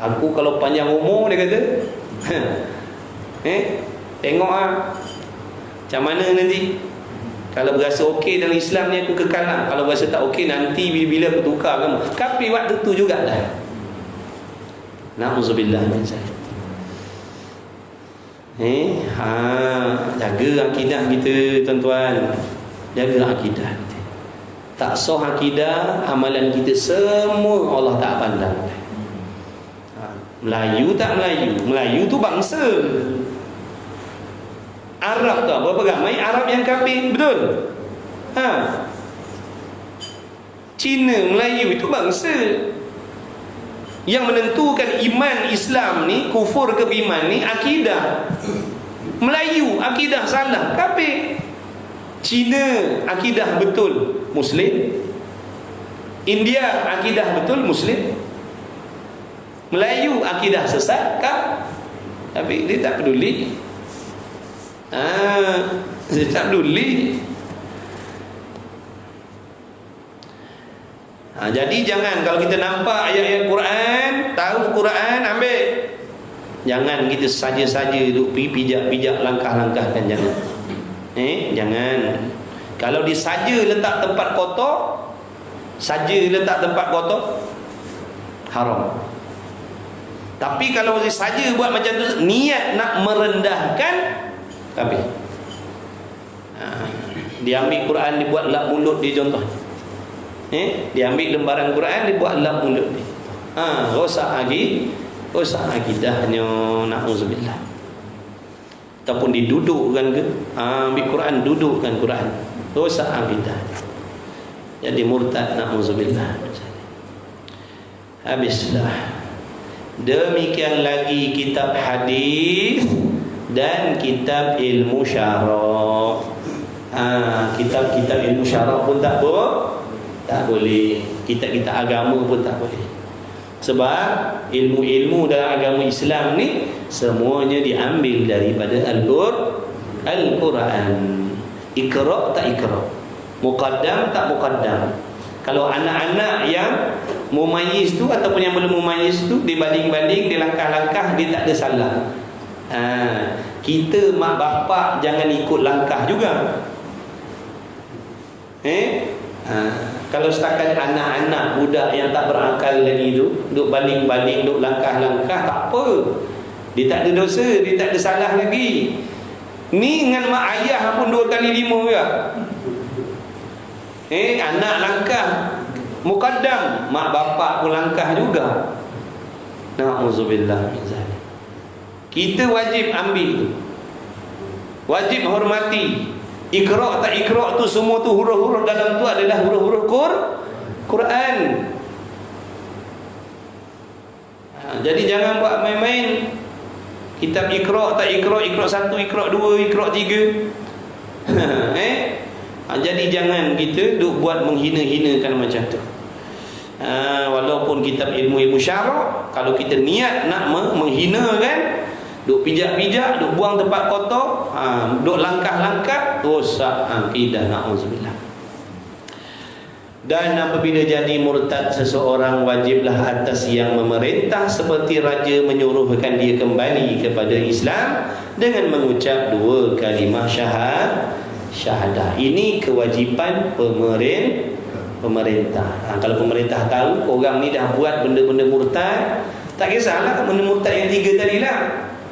Aku kalau panjang umur, dia kata, tengok macam mana nanti. Kalau berasa okey dalam Islam ni, aku kekal lah. Kalau berasa tak okey, nanti bila aku tukar agama, kafir waktu tu jugalah. Na'udzubillah min zalik. Jaga akidah kita tuan-tuan. Jaga akidah kita. Tak sah akidah, amalan kita semua Allah tak pandang. Melayu tak Melayu, Melayu tu bangsa. Arab tu berapa ramai Arab yang kafir, betul? Cina, Melayu itu bangsa. Yang menentukan iman Islam ni, kufur ke iman ni, akidah. Melayu akidah salah, kafir. Cina akidah betul, Muslim. India akidah betul, Muslim. Melayu akidah sesat, tapi dia tak peduli. Dia tak peduli. Jadi jangan, kalau kita nampak ayat-ayat Quran, tahu Quran, ambil. Jangan kita saja-saja duk pijak-pijak langkah-langkahkan, jangan. Jangan. Kalau dia saja letak tempat kotor, haram. Tapi kalau dia saja buat macam tu, niat nak merendahkan, tapi dia ambil Quran, dia buat lap mulut dia contoh. Dia ambil lembaran Quran, dia buat lap mulut dia. Rosak akidahnya, na'udzubillah. Ataupun didudukkan ke, ambil Quran, dudukkan Quran, rosak akidah, jadi murtad, na'udzubillah. Habislah. Demikian lagi kitab hadis dan kitab ilmu syara'. Kitab-kitab ilmu syara' pun tak boleh. Kitab-kitab agama pun tak boleh. Sebab ilmu-ilmu dalam agama Islam ni semuanya diambil daripada Al-Quran. Iqra' tak iqra', muqaddam tak muqaddam. Kalau anak-anak yang mumayyiz tu ataupun yang belum mumayyiz tu, dia baling-baling, dia langkah-langkah, dia tak ada salah. Kita mak bapak jangan ikut langkah juga. Kalau setakat anak-anak budak yang tak berakal lagi tu duk baling-baling, duk langkah-langkah, tak apa, dia tak ada dosa, dia tak ada salah lagi. Ni dengan mak ayah pun 2 kali 5 juga. Anak langkah muqaddam, mak bapak pun langkah juga. Na'udzubillah min zalik. Kita wajib ambil tu, wajib hormati. Iqra' tak iqra' tu, semua tu huruf-huruf dalam tu adalah huruf-huruf Quran. Jadi jangan buat main-main. Kitab iqra' tak iqra', iqra' 1, iqra' 2, iqra' 3. Jadi jangan kita duk buat menghina-hinakan macam tu. Walaupun kitab ilmu-ilmu syara', kalau kita niat nak menghinakan, duk pijak-pijak, duk buang tempat kotor, duk langkah-langkah, rosak akidah, na'udzubillah. Dan apabila jadi murtad seseorang, wajiblah atas yang memerintah seperti raja menyuruhkan dia kembali kepada Islam dengan mengucap 2 kalimah syahadah. Ini kewajipan pemerintah. Kalau pemerintah tahu orang ni dah buat benda-benda murtad, tak kisahlah benda murtad yang 3 tadi lah.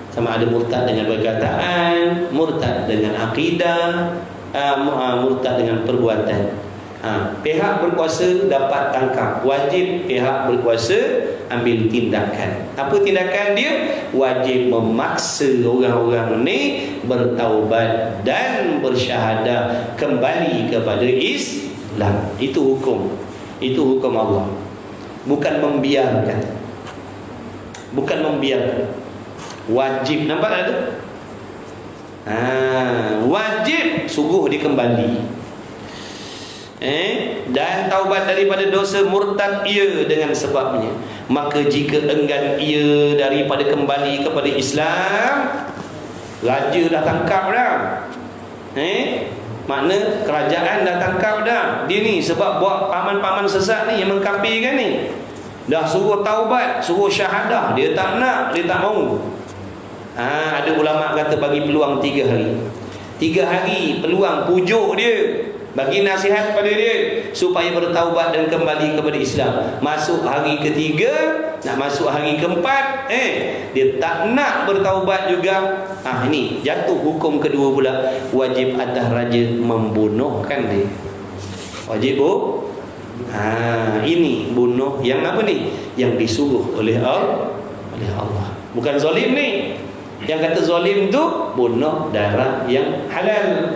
Sama ada murtad dengan perkataan, murtad dengan akidah, murtad dengan perbuatan. Pihak berkuasa dapat tangkap. Wajib pihak berkuasa ambil tindakan. Apa tindakan dia? Wajib memaksa orang-orang ni bertaubat dan bersyahadah kembali kepada Islam. Itu hukum. Itu hukum Allah. Bukan membiarkan. Bukan membiarkan. Wajib. Nampak tak tu? Wajib suruh dia kembali. Dan taubat daripada dosa murtad ia dengan sebabnya. Maka jika enggan ia daripada kembali kepada Islam, raja dah tangkap dah. Makna kerajaan dah tangkap dah. Dia ni sebab buat paman-paman sesat ni yang mengkafirkan ni. Dah suruh taubat, suruh syahadah, dia tak nak, dia tak mau. Ada ulama kata bagi peluang 3 hari. 3 hari peluang, pujuk dia, bagi nasihat pada dia supaya bertaubat dan kembali kepada Islam. Masuk hari ketiga, nak masuk hari keempat, dia tak nak bertaubat juga. Ini jatuh hukum kedua pula. Wajib atas raja membunuhkan dia. Wajib ini bunuh yang apa ni? Yang disuruh oleh Allah. Bukan zalim ni. Yang kata zalim tu bunuh darah yang halal.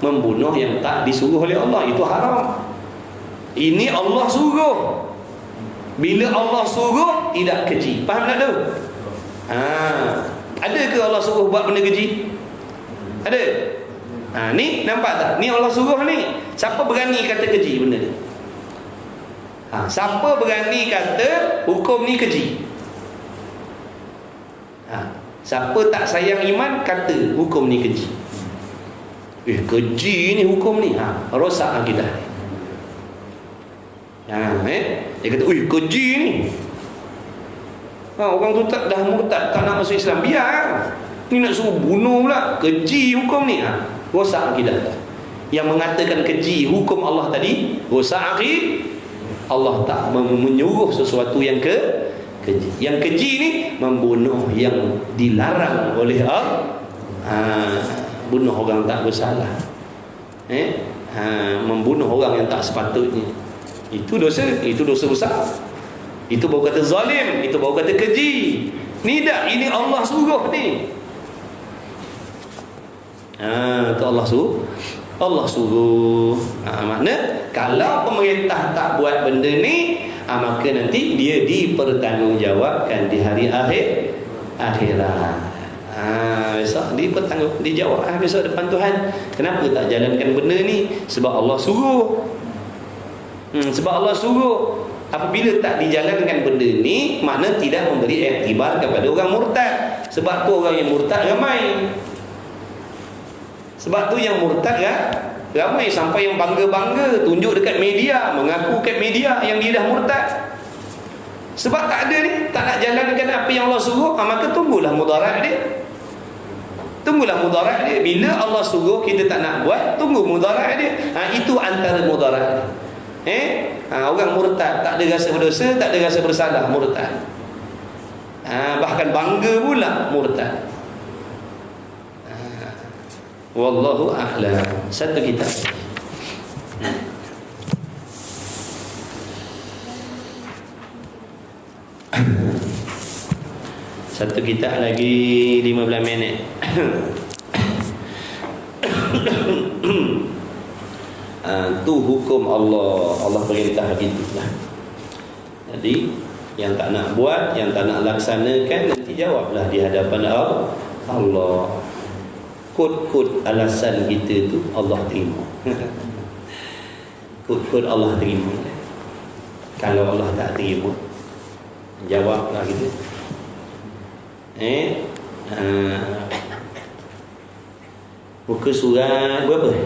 Membunuh yang tak disuruh oleh Allah, itu haram. Ini Allah suruh. Bila Allah suruh, tidak keji. Faham tak tu? Ada ke Allah suruh buat benda keji? Ada? Ni nampak tak? Ni Allah suruh ni. Siapa berani kata keji benda ni? Siapa berani kata hukum ni keji? Siapa tak sayang iman kata hukum ni keji? Keji ni hukum ni, rosak akidah ni. Dia kata keji ni, Orang tu tak dah murtad, tak nak masuk Islam, biar. Ni nak suruh bunuh pula, keji hukum ni. Rosak akidah. Yang mengatakan keji hukum Allah tadi, rosak akidah. Allah tak menyuruh sesuatu yang keji. Yang keji ni membunuh yang dilarang oleh Allah. Bunuh orang tak bersalah. Membunuh orang yang tak sepatutnya. Itu dosa besar. Itu baru kata zalim, itu baru kata keji. Ni tak, ini Allah suruh ni. Itu Allah suruh. Allah suruh. Makna kalau pemerintah tak buat benda ni, maka nanti dia dipertanggungjawabkan di hari akhirat. Besok dijawab besok depan Tuhan. Kenapa tak jalankan benda ni? Sebab Allah suruh. Sebab Allah suruh. Apabila tak dijalankan benda ni, makna tidak memberi iktibar kepada orang murtad. Sebab tu orang yang murtad ramai. Sebab tu yang murtad ramai, sampai yang bangga-bangga tunjuk dekat media, mengaku kat media yang dia dah murtad. Sebab tak ada ni, tak nak jalankan apa yang Allah suruh, maka tunggulah mudarat dia. Tunggulah mudarat dia. Bila Allah suruh kita tak nak buat, tunggu mudarat dia. Itu antara mudarat dia. Orang murtad tak ada rasa berdosa, tak ada rasa bersalah, murtad. Bahkan bangga pula murtad. Wallahu a'lam. Satu kitab. Satu kitab lagi 15 minit. Tu hukum Allah. Allah perintah begitulah. Jadi yang tak nak buat, yang tak nak laksanakan, nanti jawablah di hadapan Allah. Kod-kod alasan kita tu Allah terima. Kod-kod Allah terima. Kalau Allah tak terima, jawablah kita. Muka surat berapa?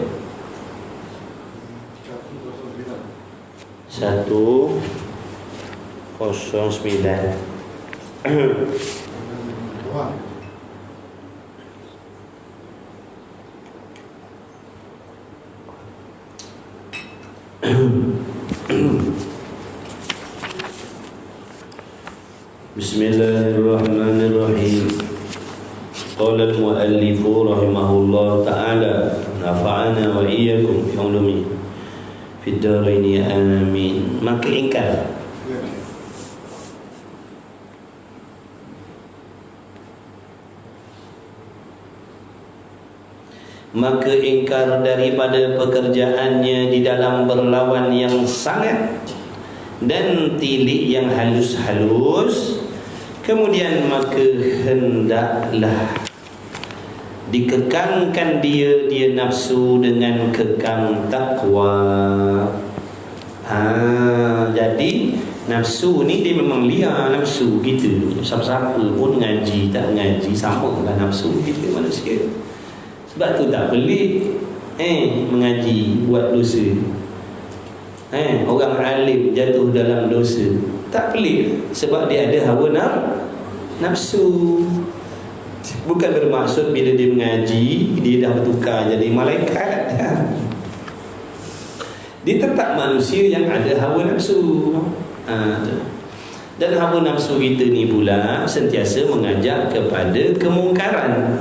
109. Bismillahirrahmanirrahim. Qala al-muallif rahimahullah ta'ala, nafa'ana wa iyyakum bi ulumi fid dharain amin. Maka ingkar daripada pekerjaannya di dalam berlawan yang sangat dan tilik yang halus-halus, kemudian maka hendaklah dikekangkan dia nafsu dengan kekang takwa. Jadi nafsu ni dia memang liar, nafsu kita. Siapa-siapa pun ngaji tak ngaji sama lah nafsu kita manusia. Sebab tu tak pelik mengaji buat dosa. Orang alim jatuh dalam dosa, tak pelik. Sebab dia ada hawa nafsu. Bukan bermaksud bila dia mengaji dia dah bertukar jadi malaikat. Dia tetap manusia yang ada hawa nafsu. Dan hawa nafsu kita ni pula sentiasa mengajak kepada kemungkaran.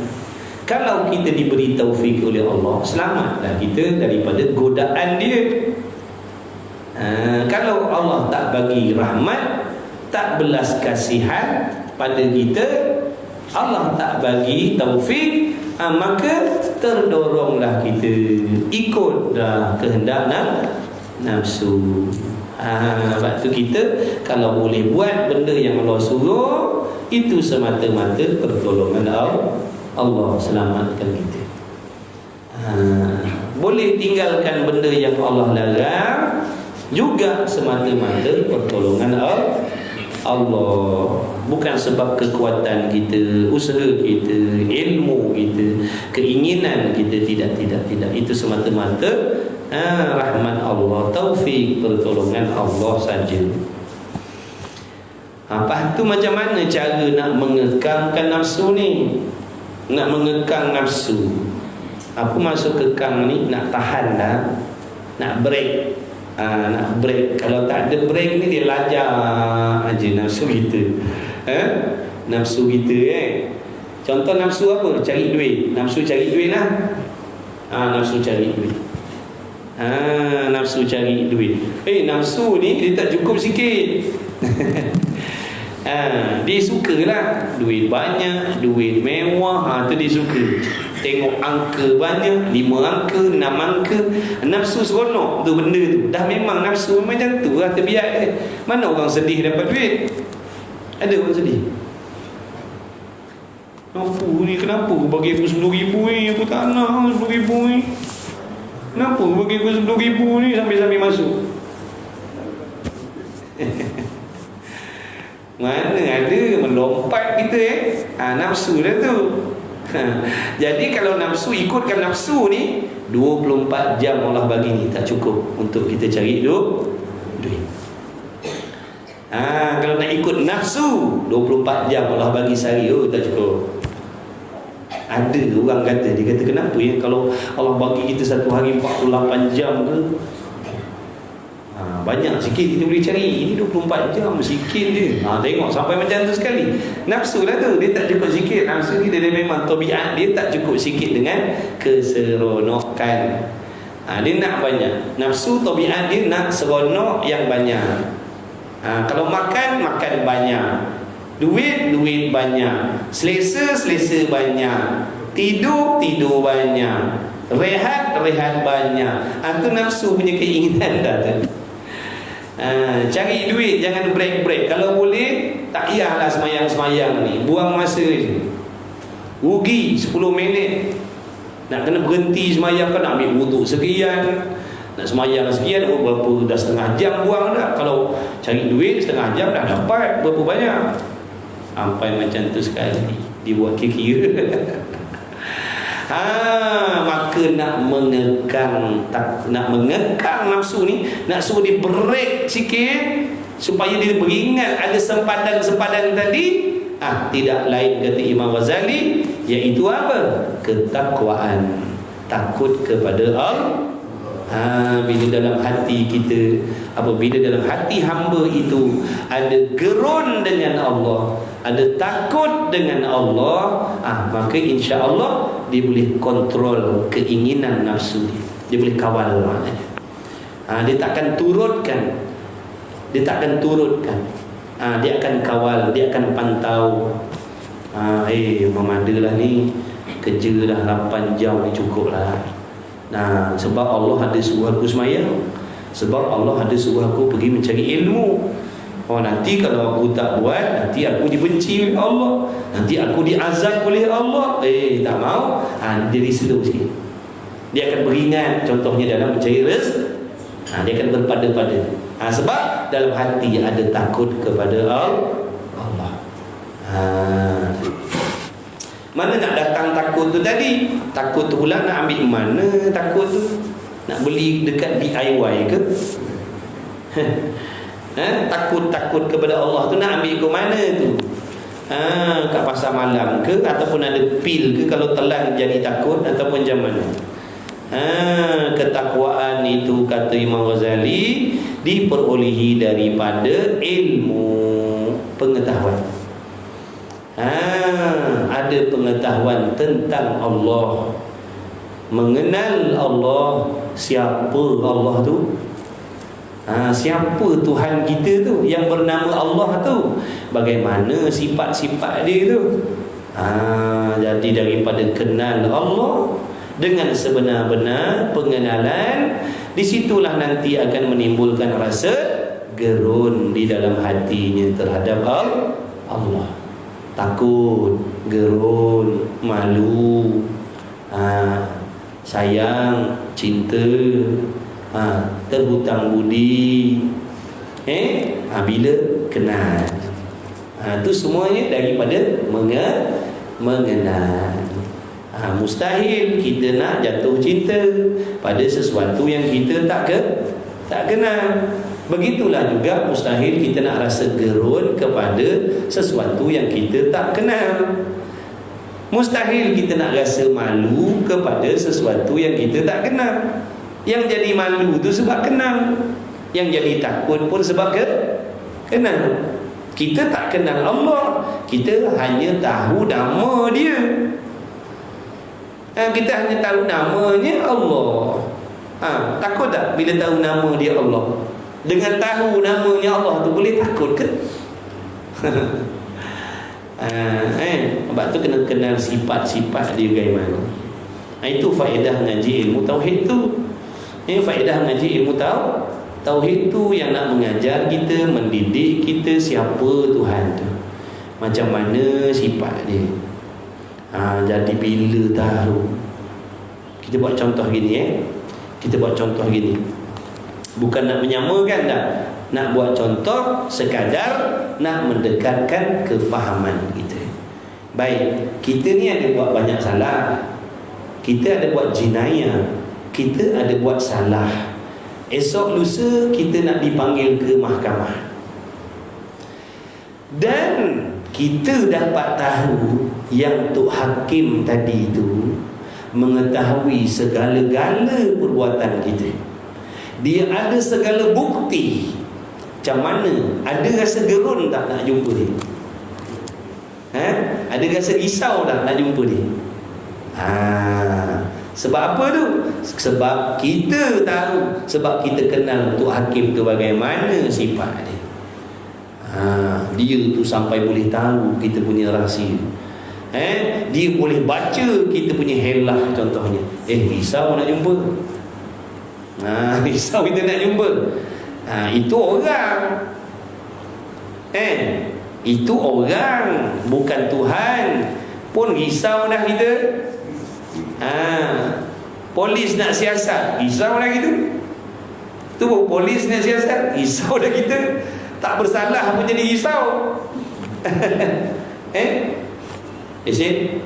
Kalau kita diberi taufik oleh Allah, selamatlah kita daripada godaan dia. Kalau Allah tak bagi rahmat, tak belas kasihan pada kita, Allah tak bagi taufik, maka terdoronglah kita ikutlah kehendak nafsu. Sebab tu kita kalau boleh buat benda yang Allah suruh, itu semata-mata pertolongan Allah selamatkan kita. Boleh tinggalkan benda yang Allah larang, juga semata-mata pertolongan Allah. Bukan sebab kekuatan kita, usaha kita, ilmu kita, keinginan kita. Tidak. Itu semata-mata rahmat Allah, taufik, pertolongan Allah saja. Lepas tu macam mana cara nak mengekangkan nafsu ni? Nak mengekang nafsu. Apa maksud kekang ni? Nak tahan dah, nak break. Nak break. Kalau tak ada break ni, dia lajar aja nafsu kita. Nafsu kita Contoh nafsu apa? Cari duit. Nafsu cari duit lah. Nafsu cari duit. Nafsu cari duit. Nafsu ni dia tak cukup sikit. Dia sukalah duit banyak, duit mewah. Tu dia suka. Tengok angka banyak, 5 angka, 6 angka. Nafsu seronok tu benda tu. Dah memang nafsu macam tu lah, terbiak dia. Mana orang sedih dapat duit? Ada orang sedih? Apa ni? Kenapa aku bagi aku 10,000 ni? Aku tak nak 10,000 ni. Kenapa aku bagi aku 10,000 ni sambil-sambil masuk? Mana ada melompat kita nafsu dah tu. Jadi kalau nafsu, ikutkan nafsu ni, 24 jam Allah bagi ni tak cukup untuk kita cari duit. Kalau nak ikut nafsu, 24 jam Allah bagi sehari, tak cukup. Ada orang kata, dia kata kenapa kalau Allah bagi kita satu hari 48 jam ke, banyak sikit kita boleh cari. Ini 24 jam sikit je. Tengok sampai macam tu sekali. Nafsu lah tu, dia tak cukup sikit. Nafsu ni dia memang tabiat dia tak cukup sikit dengan keseronokan. Dia nak banyak. Nafsu tabiat dia nak seronok yang banyak. Kalau makan banyak, duit banyak, selesa banyak, tidur banyak, rehat banyak. Itu nafsu punya keinginan dah tu. Cari duit, jangan break. Kalau boleh, tak payahlah semayang ni, buang masa je. Rugi 10 minit. Nak kena berhenti semayang kan, nak ambil wuduk sekian, nak semayang sekian, berapa dah setengah jam buang dah. Kalau cari duit setengah jam dah dapat berapa banyak. Sampai macam tu sekali dibuat kira. Maka nak mengekang nafsu ni, nak suruh dia break sikit supaya dia beringat ada sempadan tadi. Tidak lain, kata Imam Ghazali, iaitu apa? Ketakwaan, takut kepada Allah. Bila dalam hati kita, apabila dalam hati hamba itu ada gerun dengan Allah, ada takut dengan Allah, maka insya-Allah dia boleh kontrol keinginan nafsu dia. Dia boleh kawal maknanya. Dia takkan turutkan. Dia akan kawal, dia akan pantau. Memadalah ni, kerja dah 8 jam ni cukup lah. Sebab Allah ada suruh aku semayang, sebab Allah ada suruh aku pergi mencari ilmu. Nanti kalau aku tak buat, nanti aku dibenci oleh Allah, nanti aku diazab oleh Allah. Tak mau. Jadi slow sikit. Dia akan beringat, contohnya dalam mencari rezeki. Dia akan berpada-pada. Sebab dalam hati ada takut kepada Allah. Mana nak datang takut tu tadi? Takut tu pula nak ambil mana takut tu? Nak beli dekat DIY ke? Takut kepada Allah tu nak ambil ke mana tu? Kat pasar malam ke? Ataupun ada pil ke kalau telan jadi takut? Ataupun macam mana? Ketakwaan itu, kata Imam Ghazali, diperolehi daripada ilmu, pengetahuan. Ada pengetahuan tentang Allah, mengenal Allah. Siapa Allah tu? Siapa Tuhan kita tu yang bernama Allah tu? Bagaimana sifat-sifat dia tu? Jadi daripada kenal Allah dengan sebenar-benar pengenalan, disitulah nanti akan menimbulkan rasa gerun di dalam hatinya terhadap Allah. Takut, gerun, malu, sayang, cinta, terhutang budi, bila kenal. Itu semuanya daripada mengenal. Mustahil kita nak jatuh cinta pada sesuatu yang kita tak kenal. Begitulah juga mustahil kita nak rasa gerun kepada sesuatu yang kita tak kenal. Mustahil kita nak rasa malu kepada sesuatu yang kita tak kenal. Yang jadi malu tu sebab kenal, yang jadi takut pun sebab kenal. Kita tak kenal Allah, kita hanya tahu nama dia. Kita hanya tahu namanya Allah. Takut tak bila tahu nama dia Allah? Dengan tahu namanya Allah tu boleh takut ke? Sebab tu kena kenal sifat-sifat dia bagaimana. Itu faedah ngaji ilmu tauhid tu. Faedah ngaji ilmu tauhid tu yang nak mengajar kita, mendidik kita siapa Tuhan tu, macam mana sifat dia. Jadi bila tahu, kita buat contoh gini kita buat contoh gini, bukan nak menyamakan dah, nak buat contoh sekadar nak mendekatkan kefahaman kita. Baik, kita ni ada buat banyak salah, kita ada buat jinayah, kita ada buat salah. Esok lusa kita nak dipanggil ke mahkamah, dan kita dapat tahu yang Tok Hakim tadi tu mengetahui segala-gala perbuatan kita. Dia ada segala bukti. Macam mana? Ada rasa gerun tak nak jumpa dia? Ada rasa risau tak nak jumpa dia? Sebab apa tu? Sebab kita tahu, sebab kita kenal Tok Hakim tu bagaimana sifat dia. Dia tu sampai boleh tahu kita punya rahsia. Dia boleh baca kita punya helah contohnya. Risau nak jumpa. Risau kita nak jumpa. Itu orang. Itu orang, bukan Tuhan. Pun risau dah kita. Polis nak siasat, risau dah kita. Tu polis nak siasat, risau dah kita. Tak bersalah pun jadi risau. Lesen?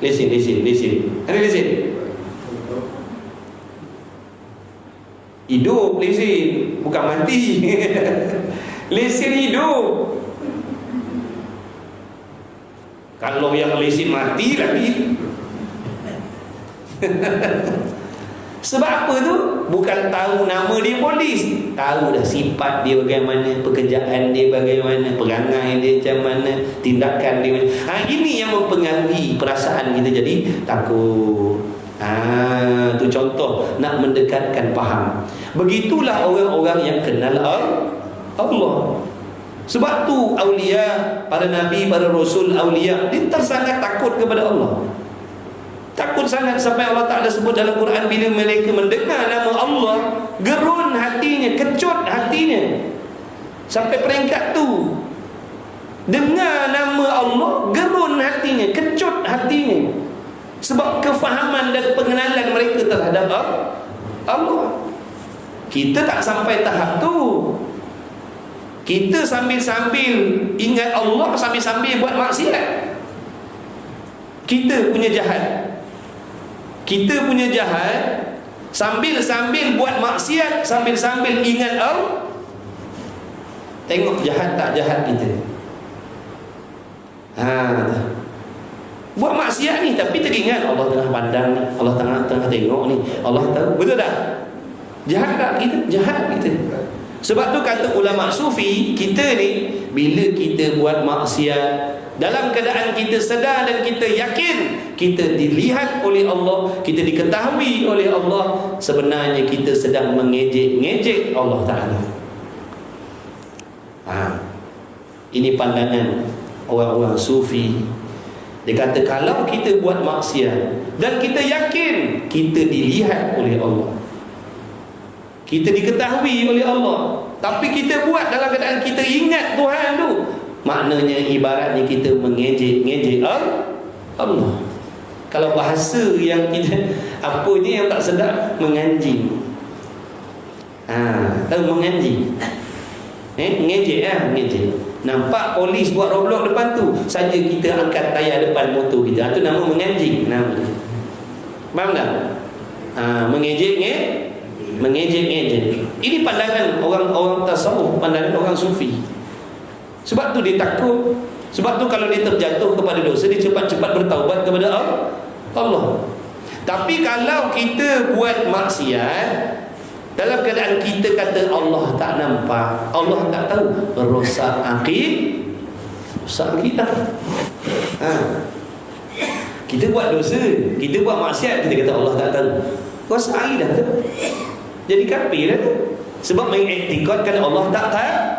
Lesen. Ada lesen? Hidup lesen, bukan mati. Lesen hidup. Kalau yang lesen mati lagi. Sebab apa tu? Bukan tahu nama dia polis, tahu dah sifat dia bagaimana, pekerjaan dia bagaimana, perangai dia macam mana, tindakan dia macam. Ini yang mempengaruhi perasaan kita jadi takut. Tu contoh nak mendekatkan faham. Begitulah orang-orang yang kenal Allah. Sebab tu aulia, para nabi, para rasul, aulia, dia sangat takut kepada Allah. Takut sangat sampai Allah Ta'ala sebut dalam Quran, bila mereka mendengar nama Allah, gerun hatinya, kecut hatinya. Sampai peringkat tu, dengar nama Allah, gerun hatinya, kecut hatinya. Sebab kefahaman dan pengenalan mereka terhadap Allah. Kita tak sampai tahap tu. Kita sambil-sambil ingat Allah, sambil-sambil buat maksiat. Kita punya jahat, sambil-sambil buat maksiat, sambil-sambil ingat Allah. Tengok jahat tak jahat kita. Buat maksiat ni tapi teringat Allah tengah pandang ni, Allah tengah tengok ni, Allah tahu. Betul tak? Jahat tak kita? Jahat kita. Sebab tu kata ulama sufi, kita ni bila kita buat maksiat, dalam keadaan kita sedar dan kita yakin kita dilihat oleh Allah, kita diketahui oleh Allah, sebenarnya kita sedang mengejek-ngejek Allah Ta'ala. Ini pandangan orang-orang sufi. Dia kata kalau kita buat maksiat dan kita yakin kita dilihat oleh Allah, kita diketahui oleh Allah, tapi kita buat dalam keadaan kita ingat Tuhan tu, maknanya ibaratnya kita mengejek-ngejek Allah. Kalau bahasa yang kita apa ni yang tak sedap, menganjing. Tahu menganjing? Ngejek ngejek. Nampak polis buat roblok depan tu, saja kita angkat tayar depan motor kita, itu nama menganjing. Nama. Faham tak? Mengejek mengejek-ejek. Ini pandangan orang tasawuf, pandangan orang sufi. Sebab tu dia takut. Sebab tu kalau dia terjatuh kepada dosa, dia cepat-cepat bertaubat kepada Allah. Tapi kalau kita buat maksiat dalam keadaan kita kata Allah tak nampak, Allah tak tahu, rosak akidah. Kita buat dosa, kita buat maksiat, kita kata Allah tak tahu, rosak akidah tu. Jadi kafir tu. Sebab mengiktikadkan Allah tak tahu.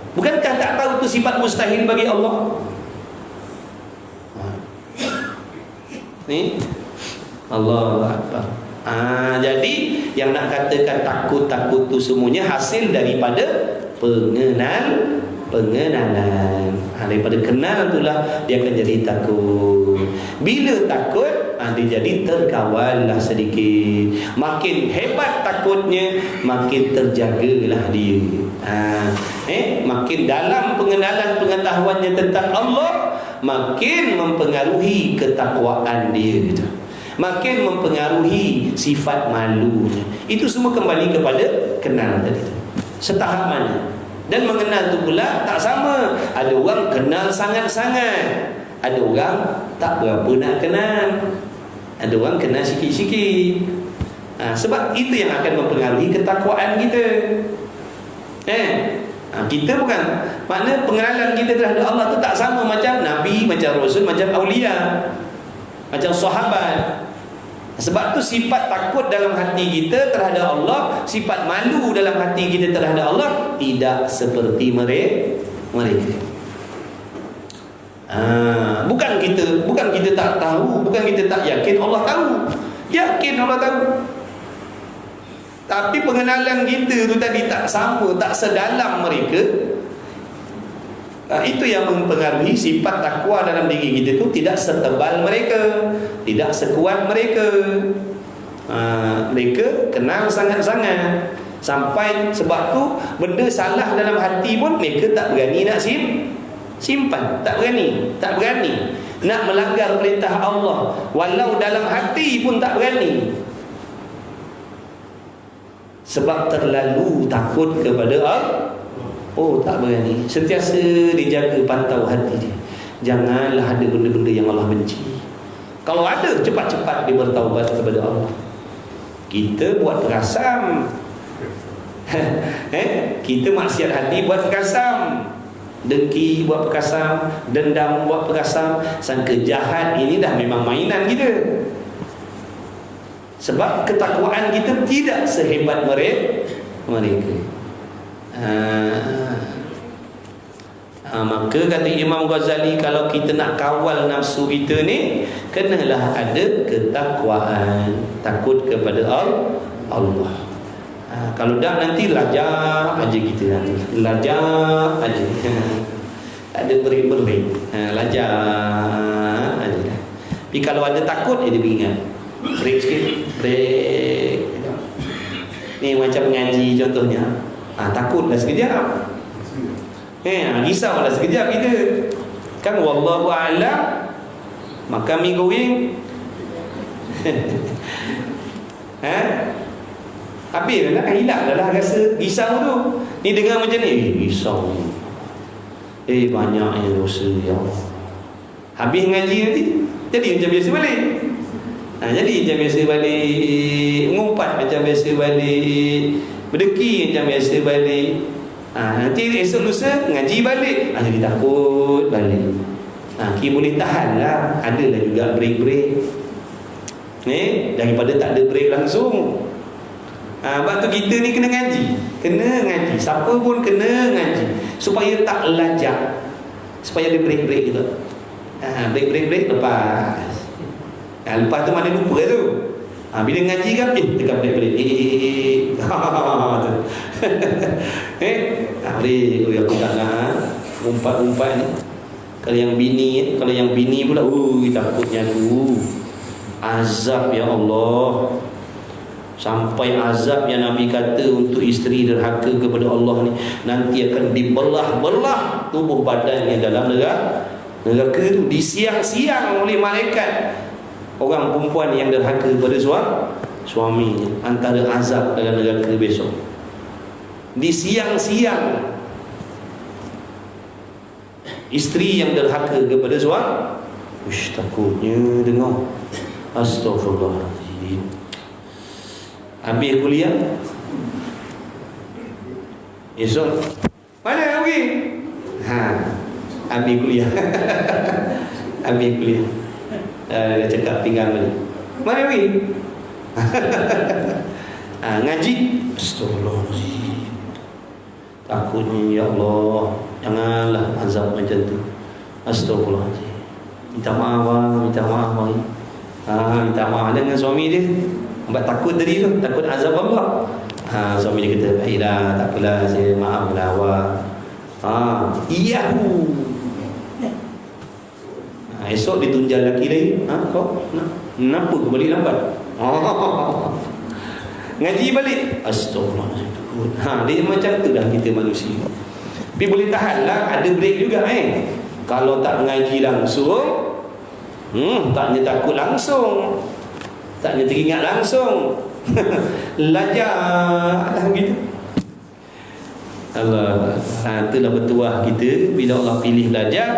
Bukankah tak tahu tu sifat mustahil bagi Allah? Ni Allahu Akbar. Jadi yang nak katakan takut-takut tu semuanya hasil daripada pengenalan. Daripada kenal itulah dia akan jadi takut. Bila takut, dia jadi terkawal lah sedikit. Makin hebat takutnya, makin terjagalah dia. Makin dalam pengenalan pengetahuannya tentang Allah, makin mempengaruhi ketakwaan dia gitu. Makin mempengaruhi sifat malunya. Itu semua kembali kepada kenal tadi. Setahap mana? Dan mengenal tu pula tak sama. Ada orang kenal sangat-sangat, ada orang tak berapa nak kenal, ada orang kenal sikit-sikit. Sebab itu yang akan mempengaruhi ketakwaan kita. Kita bukan, makna pengenalan kita terhadap Allah tu tak sama macam Nabi, macam Rasul, macam Aulia, macam sahabat. Sebab tu sifat takut dalam hati kita terhadap Allah, sifat malu dalam hati kita terhadap Allah tidak seperti mereka. Bukan kita tak tahu, bukan kita tak yakin Allah tahu. Yakin Allah tahu. Tapi pengenalan kita tu tadi tak sama, tak sedalam mereka. Itu yang mempengaruhi sifat takwa dalam diri kita tu tidak setebal mereka, tidak sekuat mereka. Mereka kenal sangat-sangat, sampai sebab tu benda salah dalam hati pun mereka tak berani nak simpan, tak berani nak melanggar perintah Allah, walau dalam hati pun tak berani. Sebab terlalu takut kepada Allah. Tak berani. Sentiasa dijaga, pantau hati dia. Janganlah ada benda-benda yang Allah benci. Kalau ada, cepat-cepat dia bertaubat kepada Allah. Kita buat perasam. Kita maksiat hati buat perasam, dengki buat perasam, dendam buat perasam, sangka jahat. Ini dah memang mainan kita. Sebab ketakwaan kita tidak sehebat mereka. Maka kata Imam Ghazali, kalau kita nak kawal nafsu kita ni, kenalah ada ketakwaan, takut kepada Allah. Kalau tak nanti lajak aja kita, lajak aja. Tak ada berik-berik, lajak aja. Tapi kalau ada takut, dia ingat break sikit, break. Ni macam mengaji contohnya. Takutlah sekejap, risaulah sekejap kita. Kan wallahu a'lam, makan mi goreng. Habis dah, hilang dah rasa risau tu. Ni dengar macam ni, risau, banyaknya dosa ya Allah. Habis ngaji nanti jadi macam biasa balik. Jadi macam biasa balik, mengumpat macam biasa balik, berdeki macam biasa balik. Nanti esok lusa ngaji balik, jadi takut balik. Kita boleh tahan lah. Adalah juga break-break daripada tak ada break langsung. Sebab tu kita ni kena ngaji. Siapa pun kena ngaji, supaya tak lajak, supaya ada break-break gitu. Break lepas. Lepas tu mana lupa tu. Bila ngaji kan, tekan balik. Aku tak nak umpat-umpat ni. Kalau yang bini pula, takutnya tu azab ya Allah. Sampai azab yang Nabi kata untuk isteri derhaka kepada Allah ni, nanti akan dibelah-belah tubuh badannya dalam neraka tu, disiang-siang oleh malaikat orang perempuan yang derhaka kepada suaminya, antara azab dalam neraka besok. Di siang-siang, isteri yang derhaka kepada suami, ush, takutnya dengar. Astaghfirullahaladzim. Habis kuliah, esok mana pergi? Habis kuliah. Habis kuliah, dia cakap tinggal balik. Mana pergi? Ngaji. Astaghfirullahaladzim. Takutnya, ya Allah, janganlah azab macam tu. Astaghfirullahaladzim. Minta maaf bang, minta maaf bang. Minta maaf dengan suami dia. Sebab takut tadi tu, takut azab Allah. Suami dia kata, baiklah, tak apalah, saya maaflah awak. Iyahu. Esok dia tunjang lelaki lagi. Kau kenapa kau balik lambat? Ngaji balik. Astagfirullahaladzim. Dia macam tu dah kita manusia. Tapi boleh tahan lah, ada break juga Kalau tak mengaji langsung, taknya takut langsung, taknya teringat langsung. Lajak gitu. Allah, itulah bertuah kita. Bila Allah pilih lajak,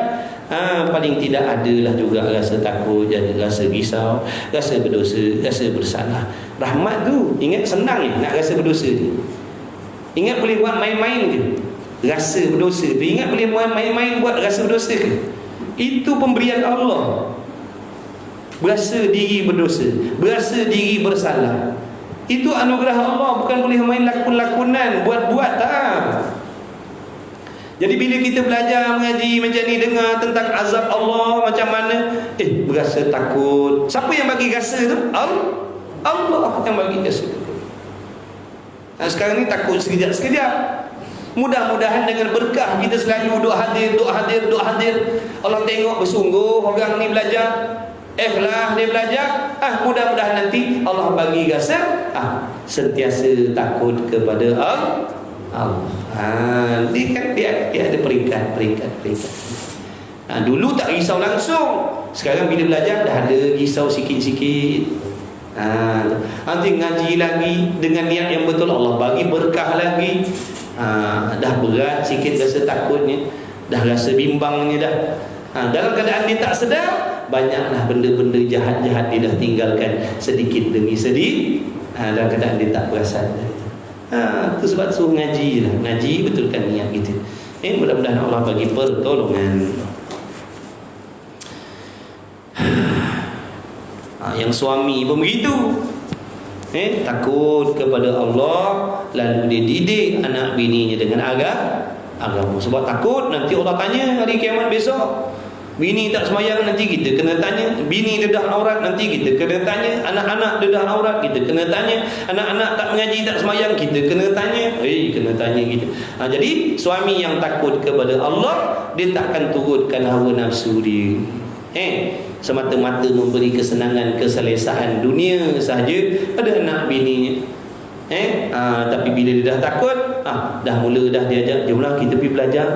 paling tidak adalah juga rasa takut, jadi rasa risau, rasa berdosa, rasa bersalah. Rahmat tu, ingat senang nak rasa berdosa ni. Ingat boleh buat main-main ke rasa berdosa tu? Ingat boleh buat main-main buat rasa berdosa ke? Itu pemberian Allah. Berasa diri berdosa, berasa diri bersalah, itu anugerah Allah. Bukan boleh main lakon-lakonan, buat-buat tak. Jadi bila kita belajar mengaji macam ni, dengar tentang azab Allah macam mana, berasa takut. Siapa yang bagi rasa tu? Allah yang bagi rasa. Sekarang ni takut sekejap-sekejap. Mudah-mudahan dengan berkah kita selalu duk hadir. Allah tengok bersungguh orang ni belajar, ikhlas dia belajar. Mudah-mudahan nanti Allah bagi rasa sentiasa takut kepada Allah. Dia ada peringkat. Dulu tak risau langsung, sekarang bila belajar dah ada risau sikit-sikit. Nanti ngaji lagi dengan niat yang betul, Allah bagi berkah lagi. Dah berat sikit rasa takutnya, dah rasa bimbangnya dah. Dalam keadaan dia tak sedar, banyaklah benda-benda jahat-jahat dia dah tinggalkan sedikit demi sedikit. Dalam keadaan dia tak perasan. Itu sebab suruh ngaji lah. Ngaji betulkan niat kita. Mudah-mudahan Allah bagi pertolongan. Yang suami pun begitu, takut kepada Allah, lalu dia didik anak bininya dengan agama. Sebab takut nanti Allah tanya hari kiamat besok. Bini tak semayang, nanti kita kena tanya. Bini dedah aurat, nanti kita kena tanya. Anak-anak dedah aurat, kita kena tanya. Anak-anak tak mengaji, tak semayang, kita kena tanya. Kena tanya gitu. Jadi suami yang takut kepada Allah, dia takkan turutkan hawa nafsu dia. Semata-mata memberi kesenangan, keselesaan dunia sahaja pada anak bininya. Tapi bila dia dah takut, dah mula dah diajak, jomlah kita pergi belajar.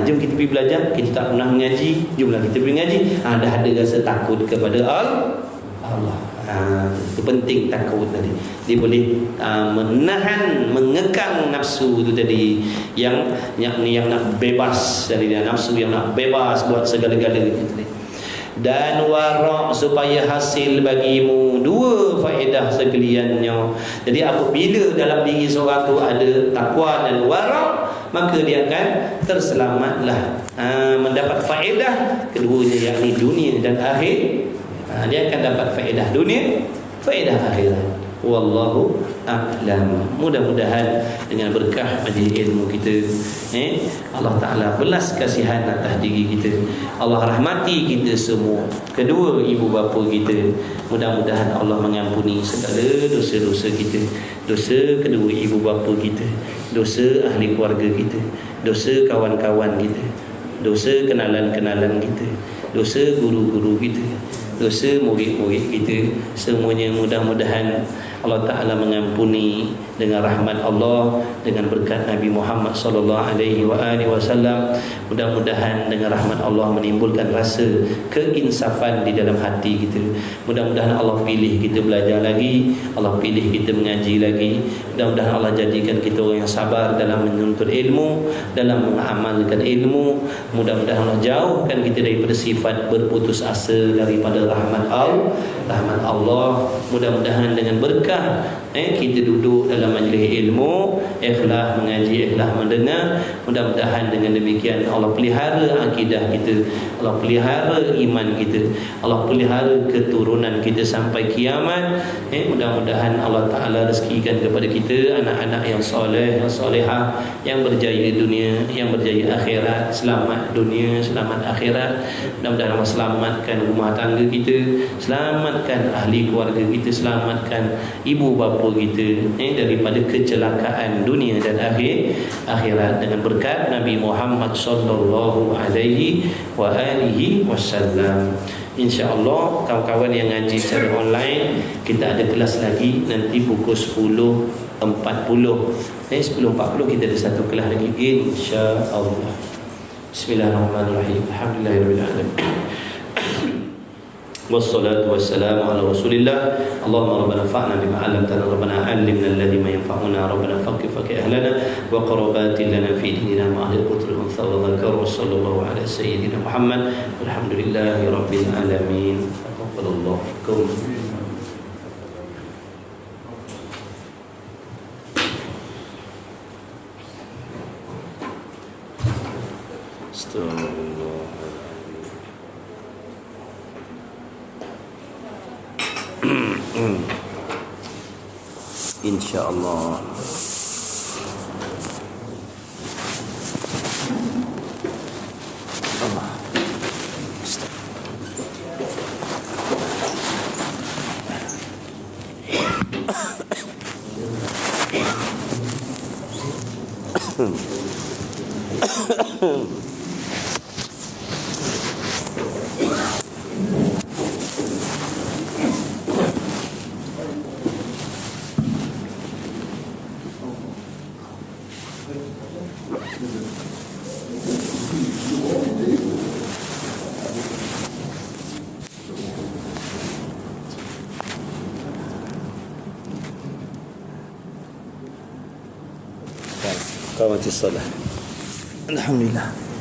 Jom kita pergi belajar. Kita tak pernah mengaji, jomlah kita pergi mengaji. Dah ada rasa takut kepada Allah. Itu penting takut tadi. Dia boleh menahan, mengekang nafsu itu tadi, yang nak bebas dari dia, nafsu yang nak bebas buat segala-galanya tadi. Dan wara', supaya hasil bagimu dua faedah sekaliannya. Jadi apabila dalam diri seorang tu ada takwa dan wara', maka dia akan terselamatlah, mendapat faedah keduanya, yakni dunia dan akhir. Dia akan dapat faedah dunia, faedah akhirat. Wallahu a'lam. Mudah-mudahan dengan berkah majlis ilmu kita, Allah Ta'ala belas kasihan atas diri kita. Allah rahmati kita semua, kedua ibu bapa kita. Mudah-mudahan Allah mengampuni segala dosa-dosa kita, dosa kedua ibu bapa kita, dosa ahli keluarga kita, dosa kawan-kawan kita, dosa kenalan-kenalan kita, dosa guru-guru kita, dosa murid-murid kita. Semuanya mudah-mudahan Allah Ta'ala mengampuni dengan rahmat Allah, dengan berkat Nabi Muhammad sallallahu alaihi wasallam. Mudah-mudahan dengan rahmat Allah menimbulkan rasa keinsafan di dalam hati kita. Mudah-mudahan Allah pilih kita belajar lagi, Allah pilih kita mengaji lagi. Mudah-mudahan Allah jadikan kita orang yang sabar dalam menuntut ilmu, dalam mengamalkan ilmu. Mudah-mudahan Allah jauhkan kita daripada sifat berputus asa daripada rahmat Allah. Mudah-mudahan dengan berkah kita duduk dalam majlis ilmu, ikhlas mengaji, ikhlas mendengar. Mudah-mudahan dengan demikian Allah pelihara akidah kita, Allah pelihara iman kita, Allah pelihara keturunan kita sampai kiamat. Mudah-mudahan Allah Ta'ala rezekikan kepada kita anak-anak yang soleh, yang solehah, yang berjaya dunia, yang berjaya akhirat, selamat dunia, selamat akhirat. Mudah-mudahan Allah selamatkan rumah tangga kita, selamatkan ahli keluarga kita, selamatkan ibu bapa kita daripada kecelakaan dunia dan akhirat dengan berkat Nabi Muhammad sallallahu alaihi wasallam. InsyaAllah kawan-kawan yang ngaji secara online, kita ada kelas lagi nanti pukul 10.40. 10.40 kita ada satu kelas lagi insyaAllah. Bismillahirrahmanirrahim. Alhamdulillahirabbil alamin. والصلاة والسلام على رسول الله. اللهم ربنا انفعنا بما علمتنا، ربنا علمنا الذي ما ينفعنا، ربنا فك أهلنا وقربات لنا في ديننا مع أهل القتل والأنثى والذكر. وصلى الله على سيدنا محمد والحمد لله رب العالمين. تقبل الله منكم. InsyaAllah. قامت الصلاة. الحمد لله.